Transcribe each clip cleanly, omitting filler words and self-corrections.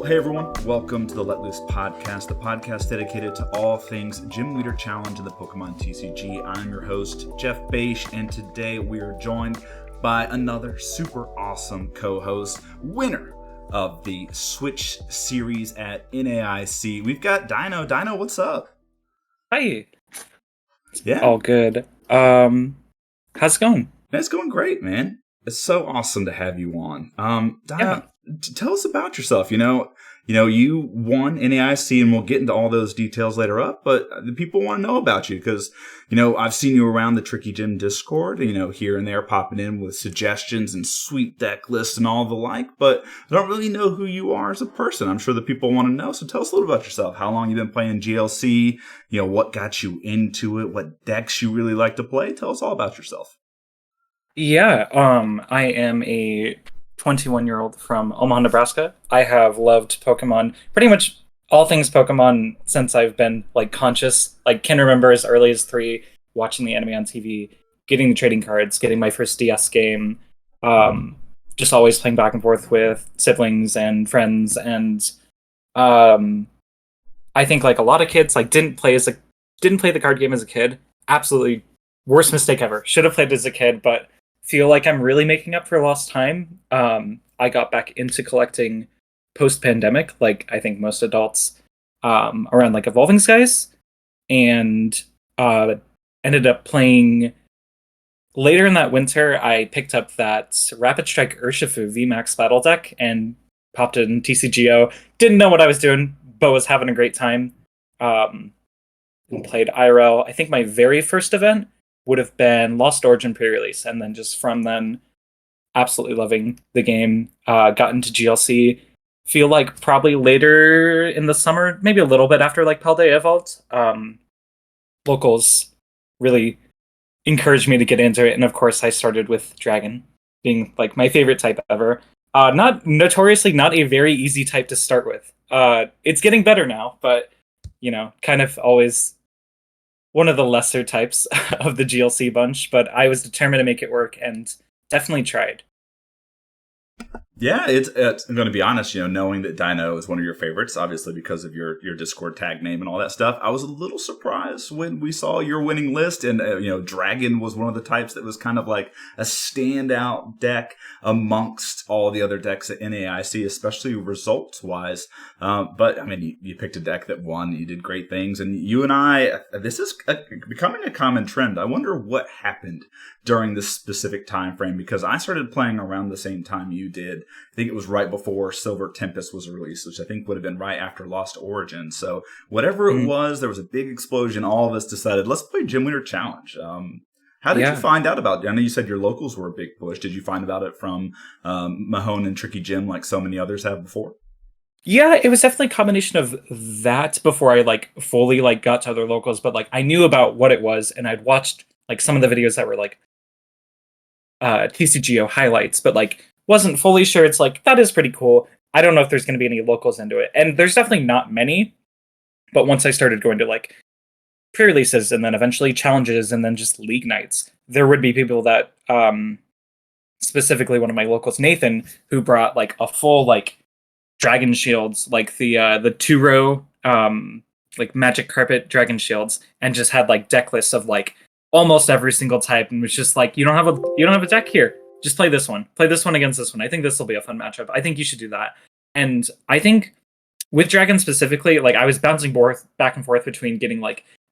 Well, hey everyone, welcome to the Let Loose podcast, the podcast dedicated to all things Gym Leader Challenge and the Pokemon TCG. I'm your host, Jeff Beisch, and today we are joined by another super awesome co-host, winner of the Switch Series at NAIC. We've got Deino. Deino, what's up? Hi. Yeah. All good. How's it going? It's going great, man. It's so awesome to have you on. Deino, tell us about yourself. You won NAIC, and we'll get into all those details later up, but the people want to know about you because, I've seen you around the Tricky Gym Discord, here and there popping in with suggestions and sweet deck lists and all the like, but I don't really know who you are as a person. I'm sure the people want to know, so tell us a little about yourself. How long you've been playing GLC, what got you into it, what decks you really like to play. Tell us all about yourself. Yeah, I am a 21-year-old from Omaha, Nebraska. I have loved Pokemon, pretty much all things Pokemon since I've been conscious. Can remember as early as 3, watching the anime on TV, getting the trading cards, getting my first DS game, just always playing back and forth with siblings and friends, and I think a lot of kids didn't play the card game as a kid. Absolutely worst mistake ever. Should have played as a kid, but feel like I'm really making up for lost time. I got back into collecting post-pandemic, I think most adults, around Evolving Skies, and ended up playing later in that winter. I picked up that Rapid Strike Urshifu VMAX battle deck and popped it in TCGO. Didn't know what I was doing, but was having a great time. And played IRL. I think my very first event would have been Lost Origin pre-release, and then just from then, absolutely loving the game. Got into GLC. Feel like probably later in the summer, maybe a little bit after Paldea evolved. Locals really encouraged me to get into it, and of course I started with Dragon, being my favorite type ever. Not notoriously not a very easy type to start with. It's getting better now, but kind of always one of the lesser types of the GLC bunch, but I was determined to make it work and definitely tried. Yeah, it's I'm going to be honest, knowing that Deino is one of your favorites, obviously because of your Discord tag name and all that stuff, I was a little surprised when we saw your winning list, and Dragon was one of the types that was kind of a standout deck amongst all the other decks at NAIC, especially results-wise. But, I mean, you picked a deck that won, you did great things, and you and I, this is becoming a common trend. I wonder what happened during this specific time frame, because I started playing around the same time you did. I think it was right before Silver Tempest was released, which I think would have been right after Lost Origin. So whatever it was, there was a big explosion. All of us decided, let's play Gym Leader Challenge. How did you find out about it? I know you said your locals were a big push. Did you find about it from Mahone and Tricky Gym like so many others have before? Yeah, it was definitely a combination of that before I fully got to other locals, but I knew about what it was, and I'd watched some of the videos that were TCGO highlights, but wasn't fully sure. It's that is pretty cool. I don't know if there's going to be any locals into it, and there's definitely not many, but once I started going to pre-releases and then eventually challenges and then just league nights, there would be people that specifically one of my locals, Nathan, who brought a full dragon shields, the 2-row magic carpet dragon shields, and just had deck lists of almost every single type, and was just you don't have a deck here, just play this one against this one. I think this will be a fun matchup. I think you should do that. And I think with Dragon specifically, I was bouncing back and forth between getting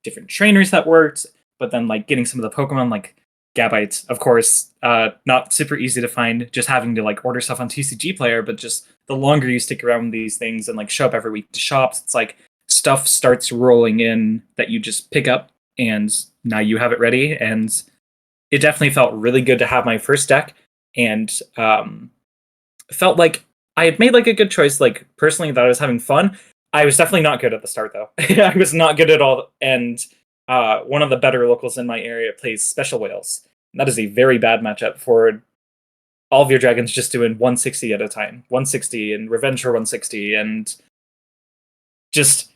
different trainers that worked, but then getting some of the Pokemon Gabite, of course, not super easy to find, just having to order stuff on TCG Player, but just the longer you stick around with these things and show up every week to shops, it's stuff starts rolling in that you just pick up, and now you have it ready. And it definitely felt really good to have my first deck, and felt like I had made a good choice. Personally, that I was having fun. I was definitely not good at the start, though. I was not good at all. And one of the better locals in my area plays Special Whales. That is a very bad matchup for all of your dragons just doing 160 at a time. 160 and Revenge for 160, and just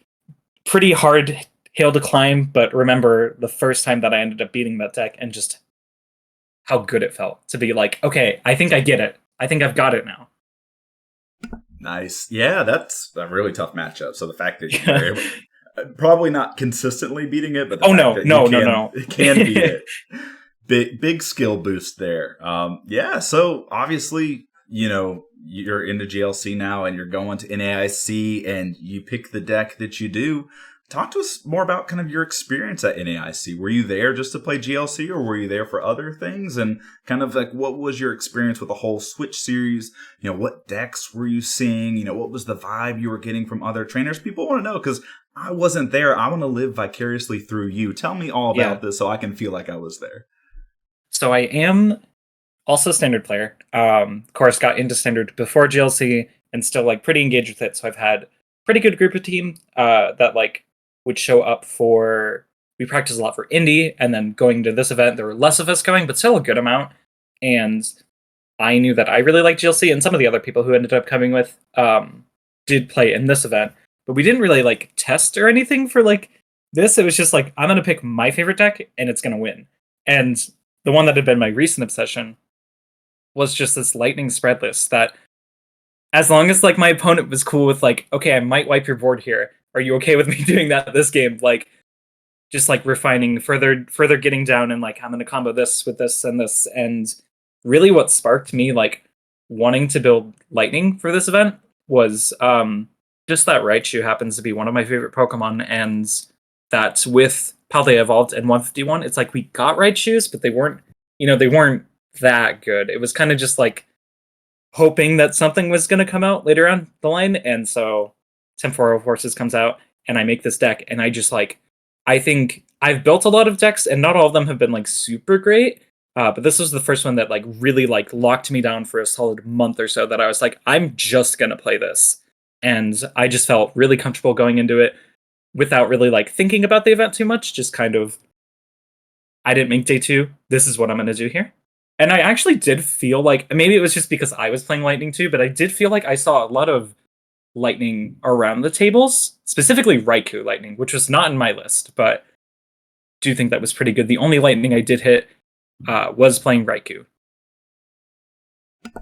pretty hard hill to climb. But remember the first time that I ended up beating that deck and just how good it felt to be okay, I think I get it. I think I've got it now. Nice. Yeah, that's a really tough matchup. So the fact that you were Yeah. able, probably not consistently beating it, but the Oh fact no, that you no, no, no. can beat it, big skill boost there. Yeah. So obviously, you're into GLC now, and you're going to NAIC, and you pick the deck that you do. Talk to us more about kind of your experience at NAIC. Were you there just to play GLC, or were you there for other things? And kind of like, what was your experience with the whole Switch series? What decks were you seeing? What was the vibe you were getting from other trainers? People want to know, because I wasn't there. I want to live vicariously through you. Tell me all Yeah. about this so I can feel like I was there. So I am also a standard player. Of course, got into standard before GLC and still like pretty engaged with it. So I've had pretty good group of team that like would show up for. We practice a lot for indie, and then going to this event, there were less of us going, but still a good amount. And I knew that I really liked GLC, and some of the other people who ended up coming with did play in this event, but we didn't really like test or anything for like this. It was just like, I'm gonna pick my favorite deck, and it's gonna win. And the one that had been my recent obsession was just this lightning spread list that, as long as like my opponent was cool with like, okay, I might wipe your board here, are you okay with me doing that this game? Like, just like refining further getting down, and like, I'm gonna combo this with this and this. And really what sparked me like wanting to build lightning for this event was just that Raichu happens to be one of my favorite Pokemon, and that with Paldea Evolved and 151, it's like we got Raichus, but they weren't, they weren't that good. It was kind of just like hoping that something was going to come out later on the line. And so Temporal Forces comes out, and I make this deck, and I just like, I think I've built a lot of decks, and not all of them have been like super great. But this was the first one that like really like locked me down for a solid month or so, that I was like, I'm just going to play this. And I just felt really comfortable going into it without really like thinking about the event too much. Just kind of, I didn't make day two. This is what I'm going to do here. And I actually did feel like, maybe it was just because I was playing Lightning too, but I did feel like I saw a lot of Lightning around the tables, specifically Raikou Lightning, which was not in my list, but do think that was pretty good. The only Lightning I did hit was playing Raikou.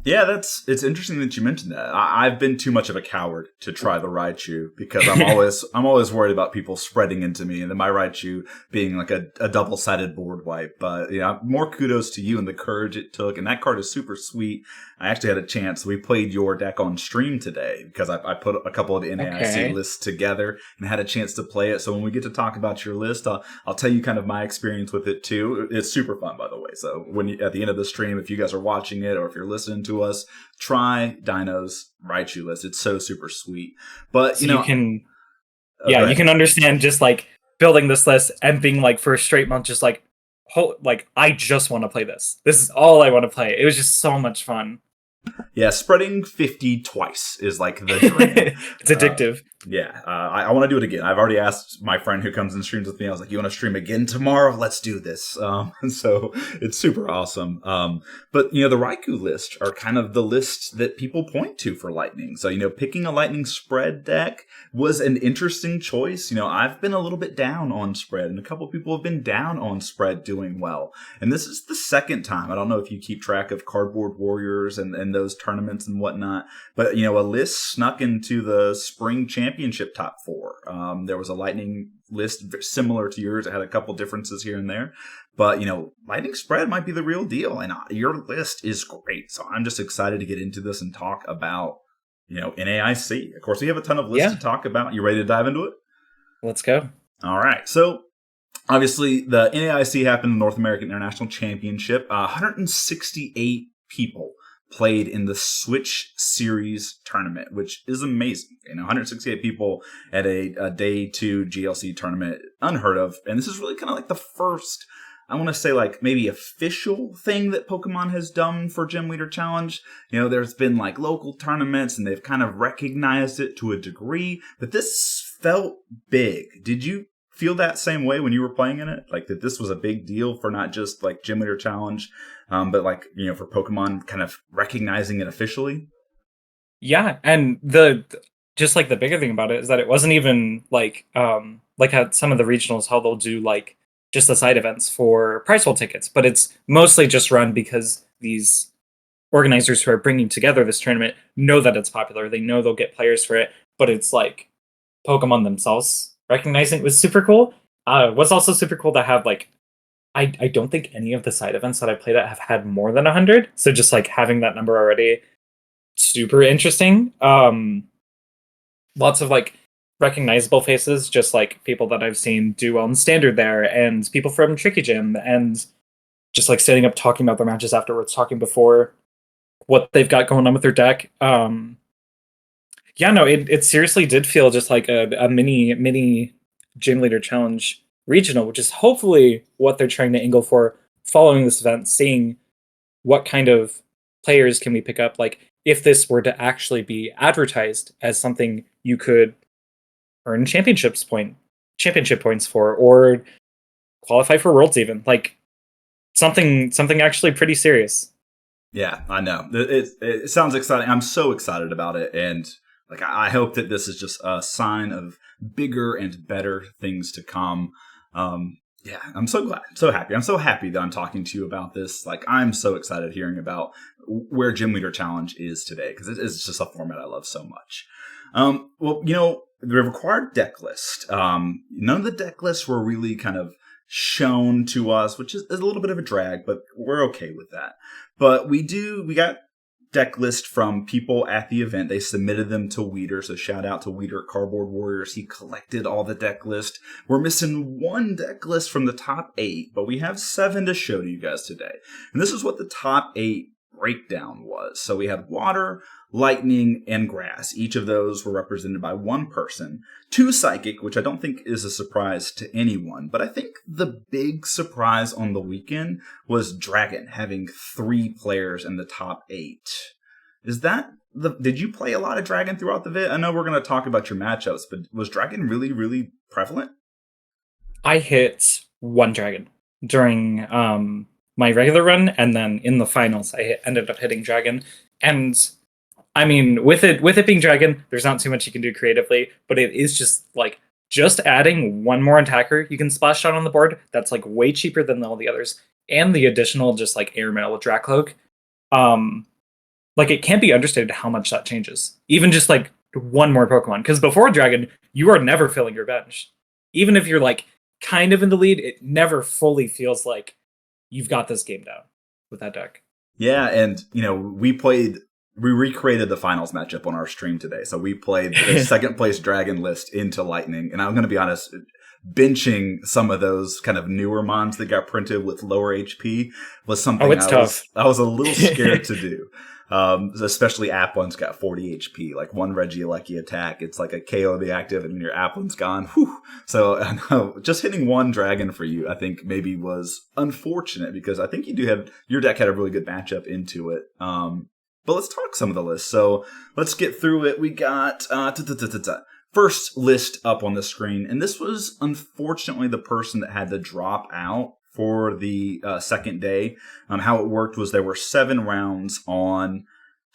Yeah, it's interesting that you mentioned that. I've been too much of a coward to try the Raichu, because I'm always worried about people spreading into me, and then my Raichu being like a double-sided board wipe. But more kudos to you and the courage it took, and that card is super sweet. I actually had a chance. We played your deck on stream today, because I put a couple of the NAIC lists together and had a chance to play it. So when we get to talk about your list, I'll tell you kind of my experience with it too. It's super fun, by the way. So at the end of the stream, if you guys are watching it or if you're listening to us, try Deino's Raichu list. It's so super sweet. But so you can, you can understand just like building this list and being like for a straight month, just like, I just want to play this. This is all I want to play. It was just so much fun. Yeah, spreading 50 twice is like the dream. It's addictive. I want to do it again. I've already asked my friend who comes and streams with me. I was like, you want to stream again tomorrow? Let's do this. And so it's super awesome. But, the Raikou list are kind of the list that people point to for Lightning. So, picking a Lightning spread deck was an interesting choice. I've been a little bit down on spread, and a couple people have been down on spread doing well. And this is the second time. I don't know if you keep track of Cardboard Warriors and those tournaments and whatnot, but a list snuck into the spring championship top four. There was a Lightning list similar to yours. It had a couple differences here and there, but Lightning spread might be the real deal, and your list is great. So I'm just excited to get into this and talk about NAIC. Of course, we have a ton of lists to talk about. You ready to dive into it? Let's go. All right. So obviously, the NAIC happened, the North American International Championship. 168 people played in the Switch Series tournament, which is amazing. 168 people at a day two GLC tournament, unheard of. And this is really kind of like the first, I want to say, like maybe official thing that Pokemon has done for Gym Leader Challenge. There's been like local tournaments, and they've kind of recognized it to a degree, but this felt big. Did you feel that same way when you were playing in it? Like that this was a big deal for not just like Gym Leader Challenge, but like, for Pokemon kind of recognizing it officially? Yeah, and just like the bigger thing about it is that it wasn't even like at some of the regionals, how they'll do like just the side events for prize pool tickets, but it's mostly just run because these organizers who are bringing together this tournament know that it's popular. They know they'll get players for it, but it's like Pokemon themselves recognizing it was super cool. What's also super cool to have like I don't think any of the side events that I played at have had more than 100. So just like having that number already, super interesting. Lots of like recognizable faces, just like people that I've seen do well in standard there, and people from Tricky Gym, and just like standing up talking about their matches afterwards, talking before what they've got going on with their deck. Yeah, no, it seriously did feel just like a mini gym leader challenge regional, which is hopefully what they're trying to angle for following this event, seeing what kind of players can we pick up. Like if this were to actually be advertised as something you could earn championship points for, or qualify for worlds, even like something actually pretty serious. Yeah, I know. It sounds exciting. I'm so excited about it, and like I hope that this is just a sign of bigger and better things to come. Yeah, I'm so glad, so happy. I'm so happy that I'm talking to you about this. Like, I'm so excited hearing about where Gym Leader Challenge is today, because it is just a format I love so much. Well, the required deck list. None of the deck lists were really kind of shown to us, which is a little bit of a drag, but we're okay with that. But we got deck list from people at the event. They submitted them to Weeder, so shout out to Weeder Cardboard Warriors. He collected all the deck list. We're missing one deck list from the top 8, but we have 7 to show to you guys today. And this is what the top 8 breakdown was. So we had water, lightning, and grass. Each of those were represented by one person. 2 psychic, which I don't think is a surprise to anyone, but I think the big surprise on the weekend was Dragon having 3 players in the top 8. Did you play a lot of Dragon throughout the vid? I know we're going to talk about your matchups, but was Dragon really, really prevalent? I hit 1 Dragon during my regular run, and then in the finals I ended up hitting Dragon. And I mean, with it being Dragon, there's not too much you can do creatively, but it is just like just adding 1 more attacker you can splash down on the board. That's like way cheaper than all the others, and the additional just like airmail with Dracloak. Like it can't be understated how much that changes. Even just like 1 more Pokemon, because before Dragon, you are never filling your bench. Even if you're like kind of in the lead, it never fully feels like you've got this game down with that deck. Yeah, and we recreated the finals matchup on our stream today. So we played the second place Dragon list into Lightning. And I'm going to be honest, benching some of those kind of newer mons that got printed with lower HP was something I was a little scared to do. Especially Applin's got 40 HP, like 1 Regieleki attack. It's like a KO the active and your Applin's gone. Whew. So just hitting 1 Dragon for you, I think maybe was unfortunate, because I think your deck had a really good matchup into it. But let's talk some of the lists. So let's get through it. We got first list up on the screen. And this was unfortunately the person that had to drop out for the second day. How it worked was there were 7 rounds on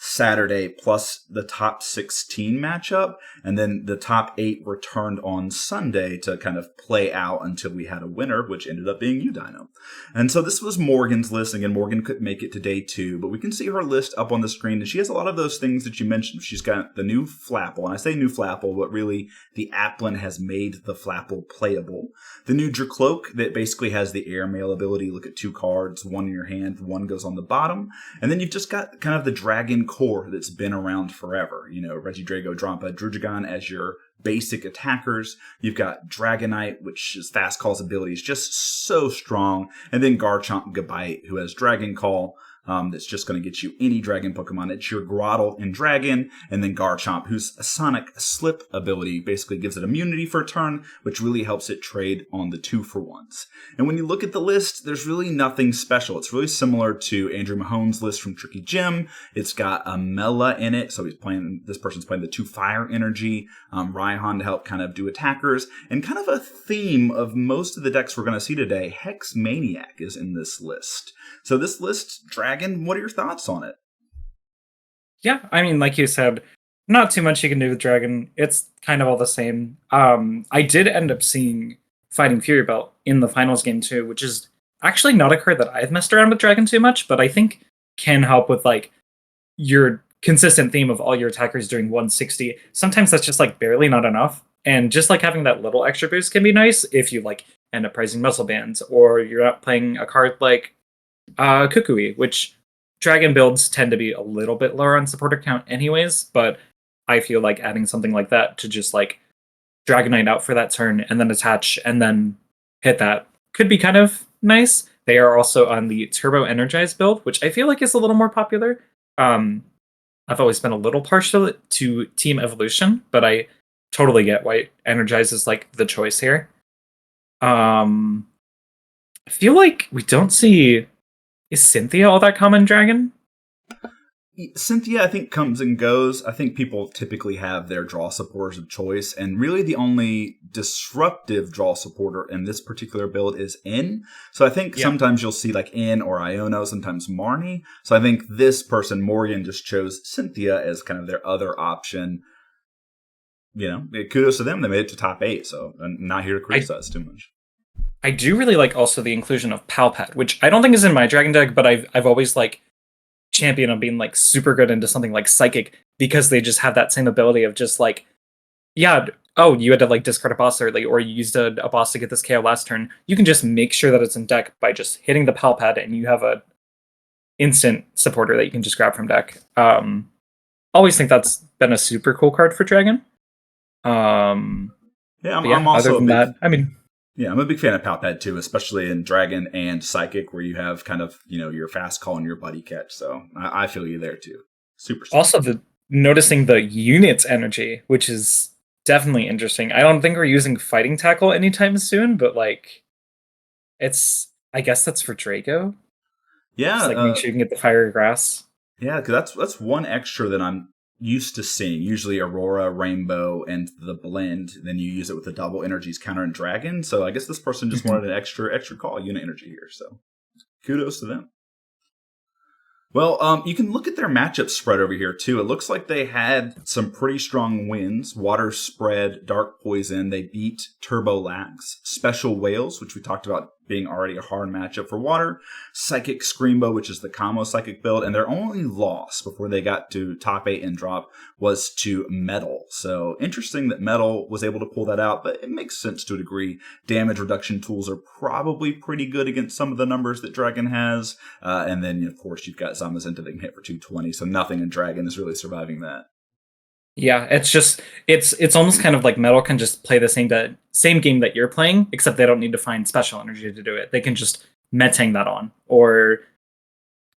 Saturday plus the top 16 matchup, and then the top 8 returned on Sunday to kind of play out until we had a winner, which ended up being you, Deino. And so this was Morgan's list. Again, Morgan couldn't make it to day 2, but we can see her list up on the screen, and she has a lot of those things that you mentioned. She's got the new Flapple, and I say new Flapple, but really the Applin has made the Flapple playable. The new Dracloak that basically has the airmail ability. Look at 2 cards, 1 in your hand, 1 goes on the bottom, and then you've just got kind of the Dragon core that's been around forever. Regidrago, Drampa, Drugigon as your basic attackers. You've got Dragonite, which is Fast Call's ability is just so strong. And then Garchomp Gabite, who has Dragon Call. That's just going to get you any Dragon Pokemon. It's your Grotle and Dragon, and then Garchomp, whose Sonic Slip ability basically gives it immunity for a turn, which really helps it trade on the 2-for-1s. And when you look at the list, there's really nothing special. It's really similar to Andrew Mahone's list from Tricky Gym. It's got a Mela in it, so this person's playing the 2 Fire Energy, Raihan to help kind of do attackers, and kind of a theme of most of the decks we're going to see today. Hex Maniac is in this list. So this list, Dragon, what are your thoughts on it? Yeah, I mean, like you said, not too much you can do with Dragon. It's kind of all the same. I did end up seeing Fighting Fury Belt in the finals game too, which is actually not a card that I've messed around with Dragon too much, but I think can help with like your consistent theme of all your attackers doing 160, sometimes that's just like barely not enough. And just like having that little extra boost can be nice if you like end up prizing muscle bands, or you're not playing a card like Kukui, which dragon builds tend to be a little bit lower on supporter count anyways, but I feel like adding something like that to just like Dragonite out for that turn and then attach and then hit that could be kind of nice. They are also on the Turbo Energized build, which I feel like is a little more popular. I've always been a little partial to Team Evolution, but I totally get why Energize is like the choice here. I feel like we don't see, is Cynthia all that common dragon? Cynthia, I think, comes and goes. I think people typically have their draw supporters of choice, and really the only disruptive draw supporter in this particular build is N. So I think sometimes you'll see like N or Iono, sometimes Marnie. So I think this person, Morgan, just chose Cynthia as kind of their other option. You know, kudos to them. They made it to top 8, so I'm not here to criticize too much. I do really like also the inclusion of Palpat, which I don't think is in my dragon deck, but I've always like champion of being like super good into something like Psychic, because they just have that same ability of just like, yeah, oh, you had to like discard a boss early, or you used a boss to get this KO last turn. You can just make sure that it's in deck by just hitting the Palpad, and you have a instant supporter that you can just grab from deck. Always think that's been a super cool card for Dragon. I'm also other than that, I mean, yeah, I'm a big fan of Palpad too, especially in Dragon and Psychic, where you have kind of, you know, your fast call and your buddy catch. So I feel you there too. Super. Also, noticing the units energy, which is definitely interesting. I don't think we're using Fighting Tackle anytime soon, but like, I guess that's for Draco. Yeah, just like make sure you can get the Fire Grass. Yeah, because that's one extra that I'm used to seeing. Usually Aurora, Rainbow, and the blend. Then you use it with the double energies counter and Dragon. So I guess this person just wanted an extra call unit energy here. So kudos to them. Well, you can look at their matchup spread over here too. It looks like they had some pretty strong wins. Water Spread, Dark Poison. They beat Turbo Lax, Special Whales, which we talked about being already a hard matchup for Water, Psychic Screambow, which is the combo Psychic build, and their only loss before they got to top 8 and drop was to Metal. So interesting that Metal was able to pull that out, but it makes sense to a degree. Damage reduction tools are probably pretty good against some of the numbers that Dragon has, and then of course you've got Zamazenta that can hit for 220, so nothing in Dragon is really surviving that. Yeah, it's just it's almost kind of like Metal can just play the same game that you're playing, except they don't need to find special energy to do it. They can just Metang that on, or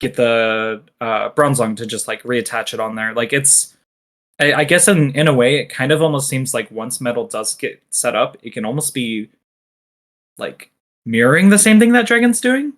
get the Bronzong to just like reattach it on there. Like I guess in a way, it kind of almost seems like once Metal does get set up, it can almost be like mirroring the same thing that Dragon's doing.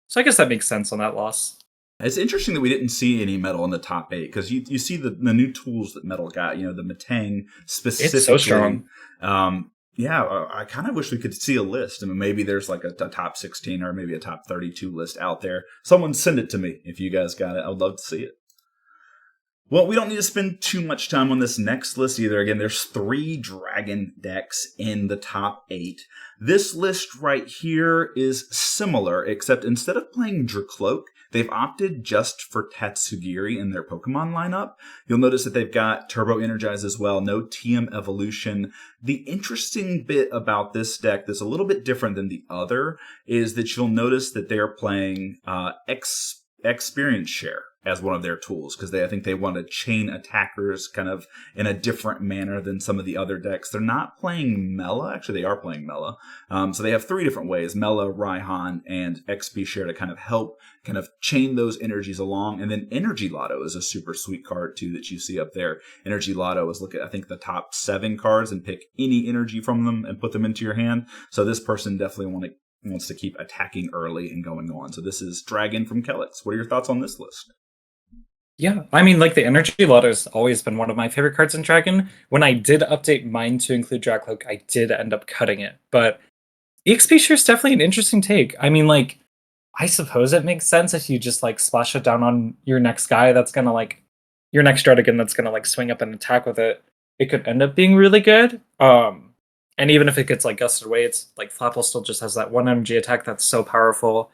So I guess that makes sense on that loss. It's interesting that we didn't see any Metal in the top 8, because you see the new tools that Metal got, you know, the Metang specifically. It's so strong. I kind of wish we could see a list. I mean, maybe there's like a top 16 or maybe a top 32 list out there. Someone send it to me if you guys got it. I would love to see it. Well, we don't need to spend too much time on this next list either. Again, there's 3 Dragon decks in the top 8. This list right here is similar, except instead of playing Dracloak, they've opted just for Tatsugiri in their Pokemon lineup. You'll notice that they've got Turbo Energize as well, no TM Evolution. The interesting bit about this deck that's a little bit different than the other is that you'll notice that they're playing Experience Share as one of their tools, because I think they want to chain attackers kind of in a different manner than some of the other decks. They're not playing Mela. Actually, they are playing Mela. So they have 3 different ways: Mela, Raihan, and XP Share to kind of help kind of chain those energies along. And then Energy Lotto is a super sweet card too that you see up there. Energy Lotto is look at, I think, the top 7 cards and pick any energy from them and put them into your hand. So this person definitely wants to keep attacking early and going on. So this is Dragon from Kellex. What are your thoughts on this list? Yeah, I mean, like the Energy Lotto has always been one of my favorite cards in Dragon. When I did update mine to include Dracloak, I did end up cutting it. But EXP Share is definitely an interesting take. I mean, like, I suppose it makes sense if you just like splash it down on your next guy that's gonna like your next Druddigan that's gonna like swing up and attack with it. It could end up being really good. And even if it gets like gusted away, it's like Flapple still just has that 1 energy attack that's so powerful.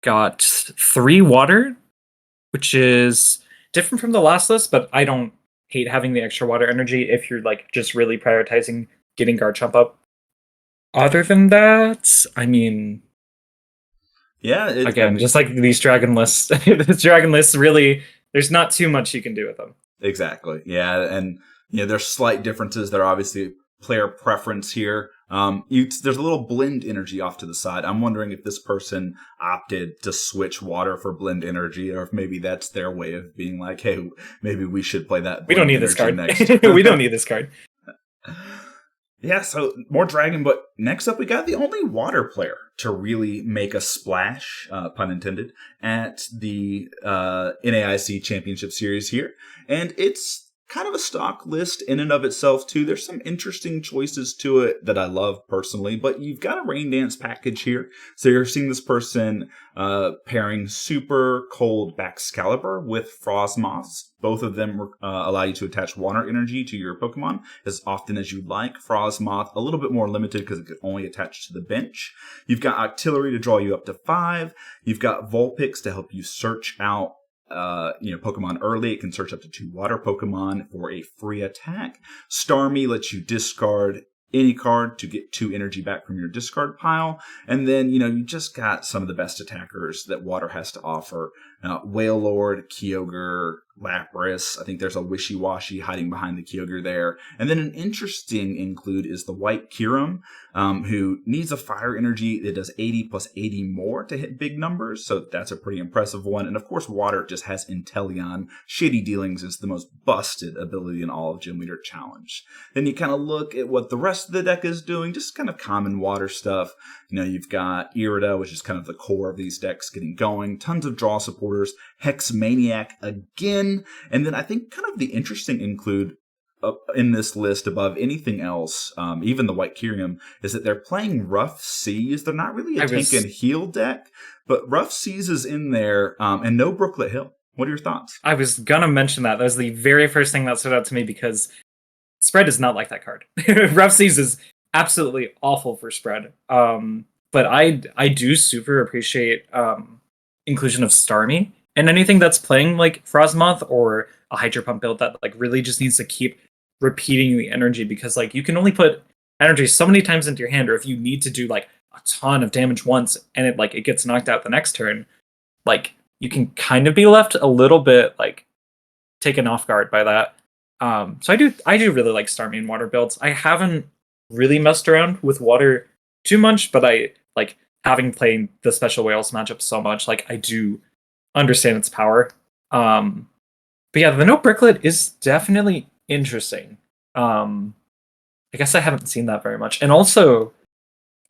Got 3 water. which is different from the last list, but I don't hate having the extra water energy if you're like just really prioritizing getting guard chump up. Other than that, I mean, Yeah, again, just like these dragon lists, the dragon lists really, there's not too much you can do with them. exactly. Yeah, and there's slight differences. There are obviously player preference here. There's a little blend energy off to the side. I'm wondering if this person opted to switch water for blend energy, or if maybe that's their way of being like, hey, maybe we should play that. We don't need this card. We don't need this card. Yeah, so more dragon, but next up we got the only water player to really make a splash, pun intended, at the NAIC Championship Series here. And it's kind of a stock list in and of itself, too. There's some interesting choices to it that I love personally, but you've got a Rain Dance package here. So you're seeing this person pairing Super Cold Baxcalibur with Frostmoth. Both of them allow you to attach water energy to your Pokemon as often as you like. Frostmoth, a little bit more limited because it can only attach to the bench. You've got Octillery to draw you up to 5. You've got Vulpix to help you search out Pokemon early. It can search up to 2 water Pokemon for a free attack. Starmie lets you discard any card to get 2 energy back from your discard pile. And then, you just got some of the best attackers that water has to offer. Wailord, Kyogre, Lapras. I think there's a Wishy-Washy hiding behind the Kyogre there. And then an interesting include is the White Kyurem, who needs a fire energy that does 80 plus 80 more to hit big numbers. So that's a pretty impressive one. And of course, water just has Inteleon. Shady Dealings is the most busted ability in all of Gym Leader Challenge. Then you kind of look at what the rest of the deck is doing, just kind of common water stuff. You've got Irida, which is kind of the core of these decks getting going. Tons of draw supporters. Hex Maniac again. And then I think kind of the interesting include in this list above anything else, even the White Kyurem, is that they're playing Rough Seas. They're not really a tank and heal deck, but Rough Seas is in there, and no Brooklet Hill. What are your thoughts? I was going to mention that. That was the very first thing that stood out to me because Spread is not like that card. Rough Seas is absolutely awful for Spread. But I do super appreciate inclusion of Starmie and anything that's playing like Frostmoth or a Hydro Pump build that like really just needs to keep repeating the energy, because like you can only put energy so many times into your hand, or if you need to do like a ton of damage once and it gets knocked out the next turn, like you can kind of be left a little bit like taken off guard by that. So I do really like Starmie and water builds. I haven't really messed around with water too much, but I like having played the Special Whales matchup so much, like I do understand its power. But yeah, the no Bricklet is definitely interesting. I guess I haven't seen that very much. And also,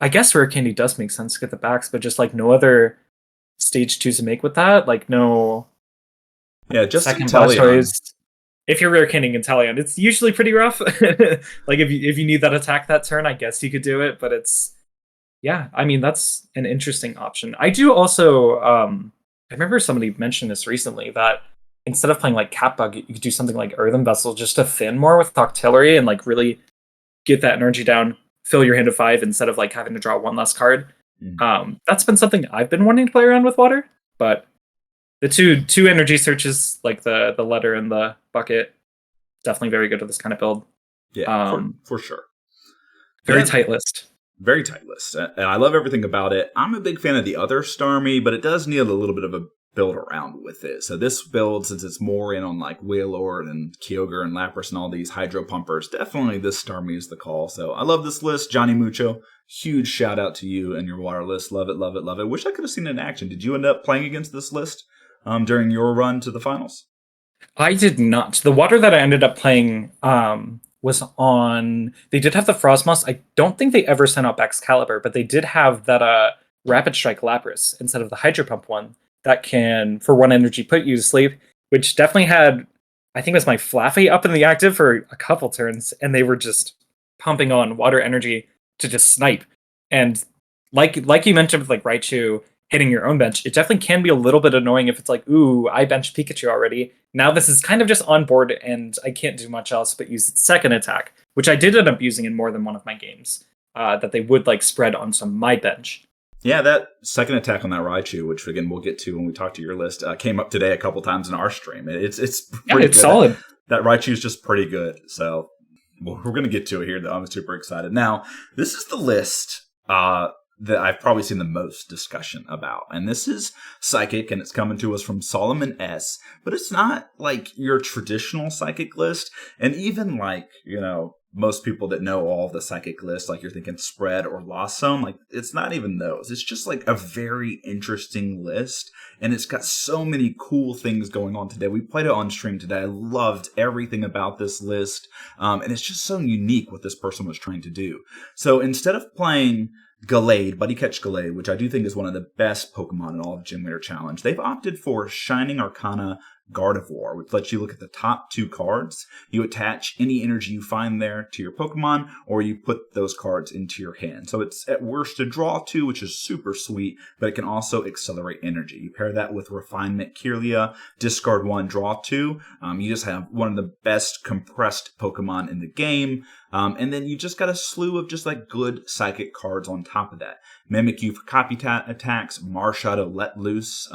I guess Rare Candy does make sense to get the backs, but just like no other stage 2 to make with that. Like no just second Blastoise. If you're Rare Candy Inteleon, it's usually pretty rough. Like if you need that attack that turn, I guess you could do it, but it's I mean that's an interesting option. I do also I remember somebody mentioned this recently that instead of playing like Catbug, you could do something like Earthen Vessel just to thin more with Octillery and like really get that energy down, fill your hand of 5 instead of like having to draw one less card. That's been something I've been wanting to play around with water, but the two energy searches, like the letter and the bucket, definitely very good with this kind of build. Yeah, for sure. Very tight list. Very tight list. And I love everything about it. I'm a big fan of the other Starmie, but it does need a little bit of a build around with it. So this build, since it's more in on like Wailord and Kyogre and Lapras and all these Hydro Pumpers, definitely this Starmie is the call. So I love this list. Johnny Mucho, huge shout out to you and your water list. Love it, love it, love it. Wish I could have seen it in action. Did you end up playing against this list during your run to the finals? I did not. The water that I ended up playing was on... They did have the Frostmoss. I don't think they ever sent out Baxcalibur, but they did have that Rapid Strike Lapras instead of the Hydro Pump one that can, for 1 energy, put you to sleep, which definitely had, I think it was my Flaffy up in the active for a couple turns, and they were just pumping on water energy to just snipe. And like you mentioned with like Raichu hitting your own bench, it definitely can be a little bit annoying if it's like, ooh, I benched Pikachu already. Now this is kind of just on board and I can't do much else but use its second attack, which I did end up using in more than one of my games, that they would like spread onto my bench. Yeah, that second attack on that Raichu, which again we'll get to when we talk to your list, came up today a couple times in our stream. It's pretty it's good. solid. That Raichu is just pretty good. So we're going to get to it here, though. I'm super excited. Now, this is the list that I've probably seen the most discussion about. And this is Psychic, and it's coming to us from Solomon S. But it's not like your traditional Psychic list. And even like, most people that know all the Psychic lists, like you're thinking Spread or Lost Zone, like it's not even those. It's just like a very interesting list. And it's got so many cool things going on today. We played it on stream today. I loved everything about this list. And it's just so unique what this person was trying to do. So instead of playing Gallade, Buddy Catch Gallade, which I do think is one of the best Pokemon in all of Gym Leader Challenge, they've opted for Shining Arcana Gardevoir, which lets you look at the top 2 cards. You attach any energy you find there to your Pokemon, or you put those cards into your hand. So it's at worst a draw 2, which is super sweet, but it can also accelerate energy. You pair that with Refinement Kirlia, discard 1, draw 2. You just have one of the best compressed Pokemon in the game. And then you just got a slew of just like good Psychic cards on top of that. Mimikyu for Copycat attacks, Marshadow Let Loose,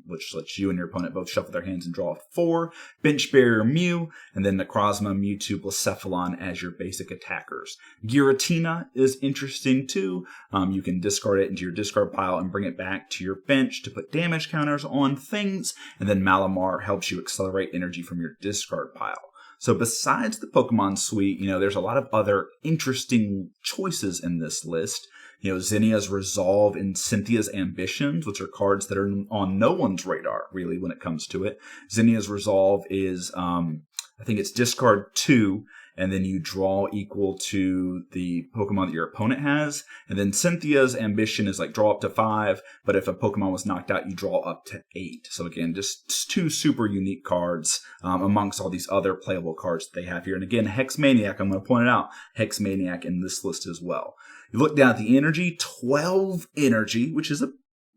which lets you and your opponent both shuffle their hands and draw 4, Bench Barrier Mew, and then Necrozma, Mewtwo, Blacephalon as your basic attackers. Giratina is interesting too. You can discard it into your discard pile and bring it back to your bench to put damage counters on things, and then Malamar helps you accelerate energy from your discard pile. So besides the Pokemon suite, there's a lot of other interesting choices in this list. Zinnia's Resolve and Cynthia's Ambitions, which are cards that are on no one's radar, really, when it comes to it. Zinnia's Resolve is, I think it's discard 2, and then you draw equal to the Pokemon that your opponent has. And then Cynthia's Ambition is like draw up to 5, but if a Pokemon was knocked out, you draw up to 8. So again, just 2 super unique cards amongst all these other playable cards that they have here. And again, Hex Maniac, I'm going to point it out, Hex Maniac in this list as well. You look down at the energy, 12 energy, which is a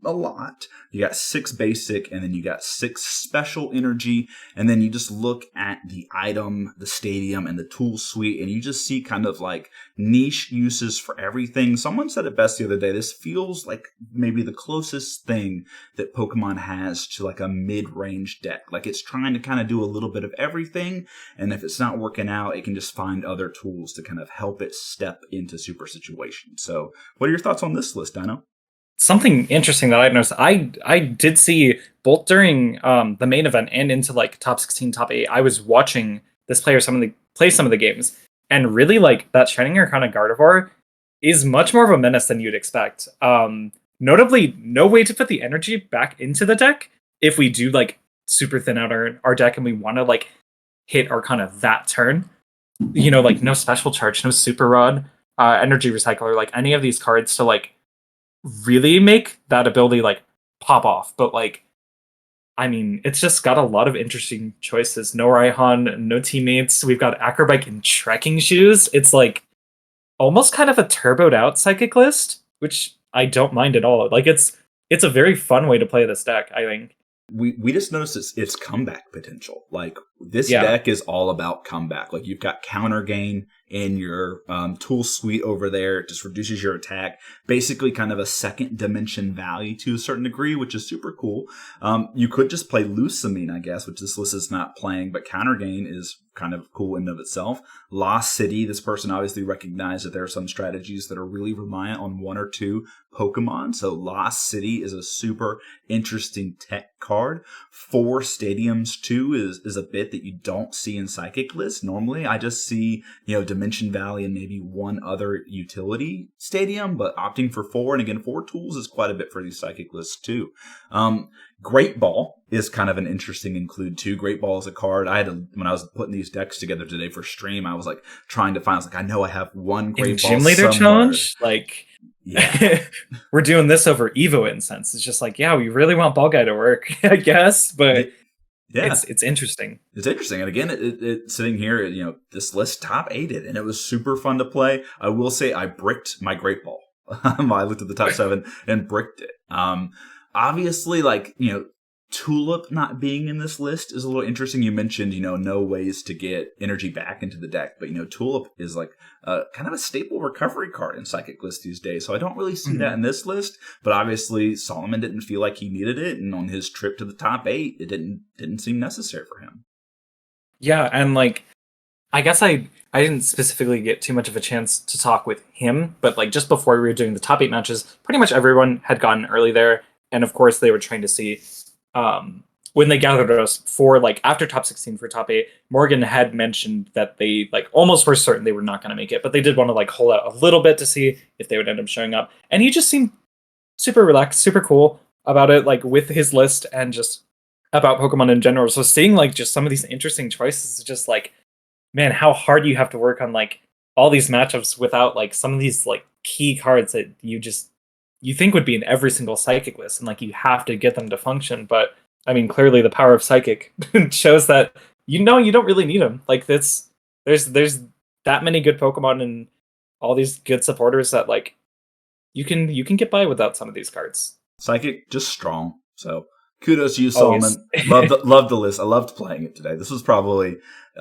lot. You got 6 basic, and then you got 6 special energy, and then you just look at the item, the stadium, and the tool suite, and you just see kind of like niche uses for everything. Someone said it best the other day, this feels like maybe the closest thing that Pokemon has to like a mid-range deck. Like it's trying to kind of do a little bit of everything, and if it's not working out, it can just find other tools to kind of help it step into super situations. So what are your thoughts on this list, Deino? Something interesting that I noticed, I did see both during the main event and into like top 16, top 8, I was watching this player play some of the games, and really like that Shining Arcana Gardevoir is much more of a menace than you'd expect. Notably, no way to put the energy back into the deck if we do like super thin out our deck and we want to like hit Arcana that turn. Like no special charge, no super rod, energy recycler, like any of these cards to like really make that ability like pop off. But like, I mean, it's just got a lot of interesting choices. No Raihan, no teammates. We've got Acrobike and trekking shoes. It's like almost kind of a turboed out Psychic list, which I don't mind at all. Like it's a very fun way to play this deck, I think. We just noticed its comeback potential. Like this deck is all about comeback. Like you've got counter gain in your tool suite over there. It just reduces your attack. Basically kind of a second dimension value to a certain degree, which is super cool. You could just play Lusamine, I guess, which this list is not playing, but counter gain is kind of cool in and of itself. Lost City, this person obviously recognized that there are some strategies that are really reliant on 1 or 2 Pokemon. So Lost City is a super interesting tech card. 4 Stadiums too is a bit that you don't see in Psychic lists. Normally I just see, Dimension Valley and maybe 1 other utility stadium, but opting for 4, and again, 4 tools is quite a bit for these Psychic lists too. Great Ball is kind of an interesting include too. Great Ball is a card when I was putting these decks together today for stream, I was like trying to find, I was like, I know I have 1 Great Ball Gym Leader somewhere. Challenge, like yeah. We're doing this over Evo Incense. It's just like, yeah, we really want Ball Guy to work, I guess, but yeah, it's interesting. It's interesting. And again, it's sitting here, this list top 8'd, and it was super fun to play. I will say I bricked my Great Ball. I looked at the top 7 and bricked it. Obviously, like, Tulip not being in this list is a little interesting. You mentioned, no ways to get energy back into the deck, but Tulip is like kind of a staple recovery card in Psychic lists these days. So I don't really see that in this list, but obviously Solomon didn't feel like he needed it, and on his trip to the top 8, it didn't seem necessary for him. Yeah, and like I guess I didn't specifically get too much of a chance to talk with him, but like just before we were doing the top 8 matches, pretty much everyone had gotten early there, and of course they were trying to see when they gathered us for like after top 16 for top 8. Morgan had mentioned that they like almost were certain they were not going to make it, but they did want to like hold out a little bit to see if they would end up showing up, and he just seemed super relaxed, super cool about it, like with his list and just about Pokemon in general. So seeing like just some of these interesting choices is just like, man, how hard you have to work on like all these matchups without like some of these like key cards that you think would be in every single Psychic list, and like you have to get them to function. But I mean, clearly the power of Psychic shows that you don't really need them. Like there's that many good Pokemon and all these good supporters that like you can get by without some of these cards. Psychic just strong. So kudos to you, Always. Solomon. Loved the list. I loved playing it today. This was probably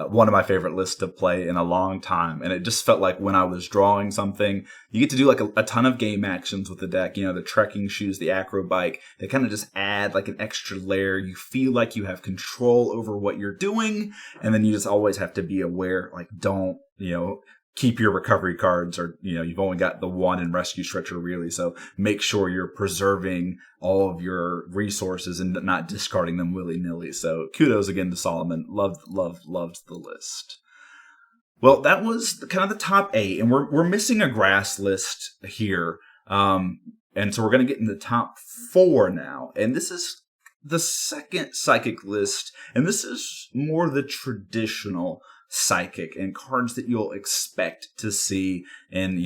one of my favorite lists to play in a long time. And it just felt like when I was drawing something, you get to do like a ton of game actions with the deck. The trekking shoes, the acro bike, they kind of just add like an extra layer. You feel like you have control over what you're doing. And then you just always have to be aware, like don't, keep your recovery cards, or you've only got the one in Rescue Stretcher really, so make sure you're preserving all of your resources and not discarding them willy-nilly. So kudos again to Solomon. Loved the list. Well, that was kind of the top 8, and we're missing a grass list here, and so we're going to get in the top 4 now, and this is the second Psychic list, and this is more the traditional Psychic and cards that you'll expect to see in,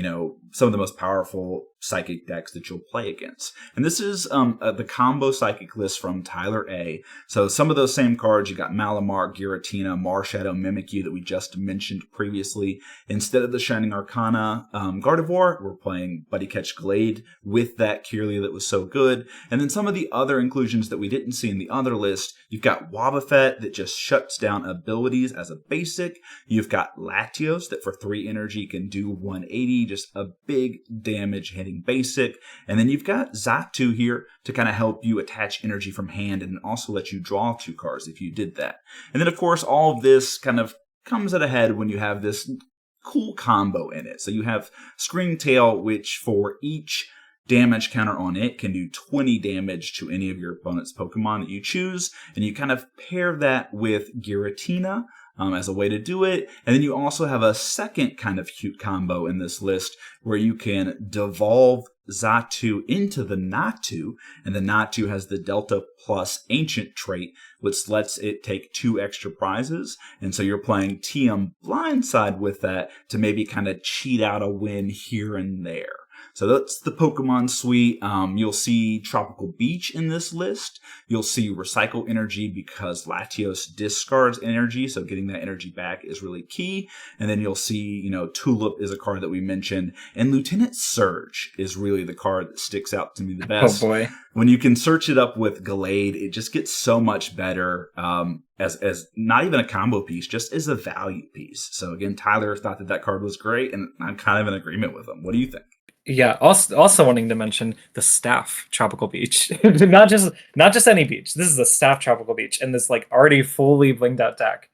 some of the most powerful Psychic decks that you'll play against. And this is the combo Psychic list from Tyler A. So some of those same cards, you got Malamar, Giratina, Marshadow, Mimikyu that we just mentioned previously. Instead of the Shining Arcana Gardevoir, we're playing Buddy Catch Glade with that Kirlia that was so good. And then some of the other inclusions that we didn't see in the other list, you've got Wobbuffet that just shuts down abilities as a basic. You've got Latios that for 3 energy can do 180, just a big damage hitting basic. And then you've got Xatu here to kind of help you attach energy from hand and also let you draw 2 cards if you did that. And then of course all of this kind of comes at a head when you have this cool combo in it. So you have Screamtail, which for each damage counter on it can do 20 damage to any of your opponent's Pokemon that you choose. And you kind of pair that with Giratina as a way to do it. And then you also have a second kind of cute combo in this list where you can devolve Xatu into the Natu, and the Natu has the Delta plus Ancient trait, which lets it take 2 extra prizes. And so you're playing TM Blindside with that to maybe kind of cheat out a win here and there. So that's the Pokemon suite. You'll see Tropical Beach in this list. You'll see Recycle Energy because Latios discards energy, so getting that energy back is really key. And then you'll see, Tulip is a card that we mentioned. And Lieutenant Surge is really the card that sticks out to me the best. Oh boy. When you can search it up with Gallade, it just gets so much better as not even a combo piece, just as a value piece. So again, Tyler thought that card was great, and I'm kind of in agreement with him. What do you think? Yeah, also wanting to mention the staff Tropical Beach. not just any beach. This is a staff Tropical Beach and this like already fully blinged out deck.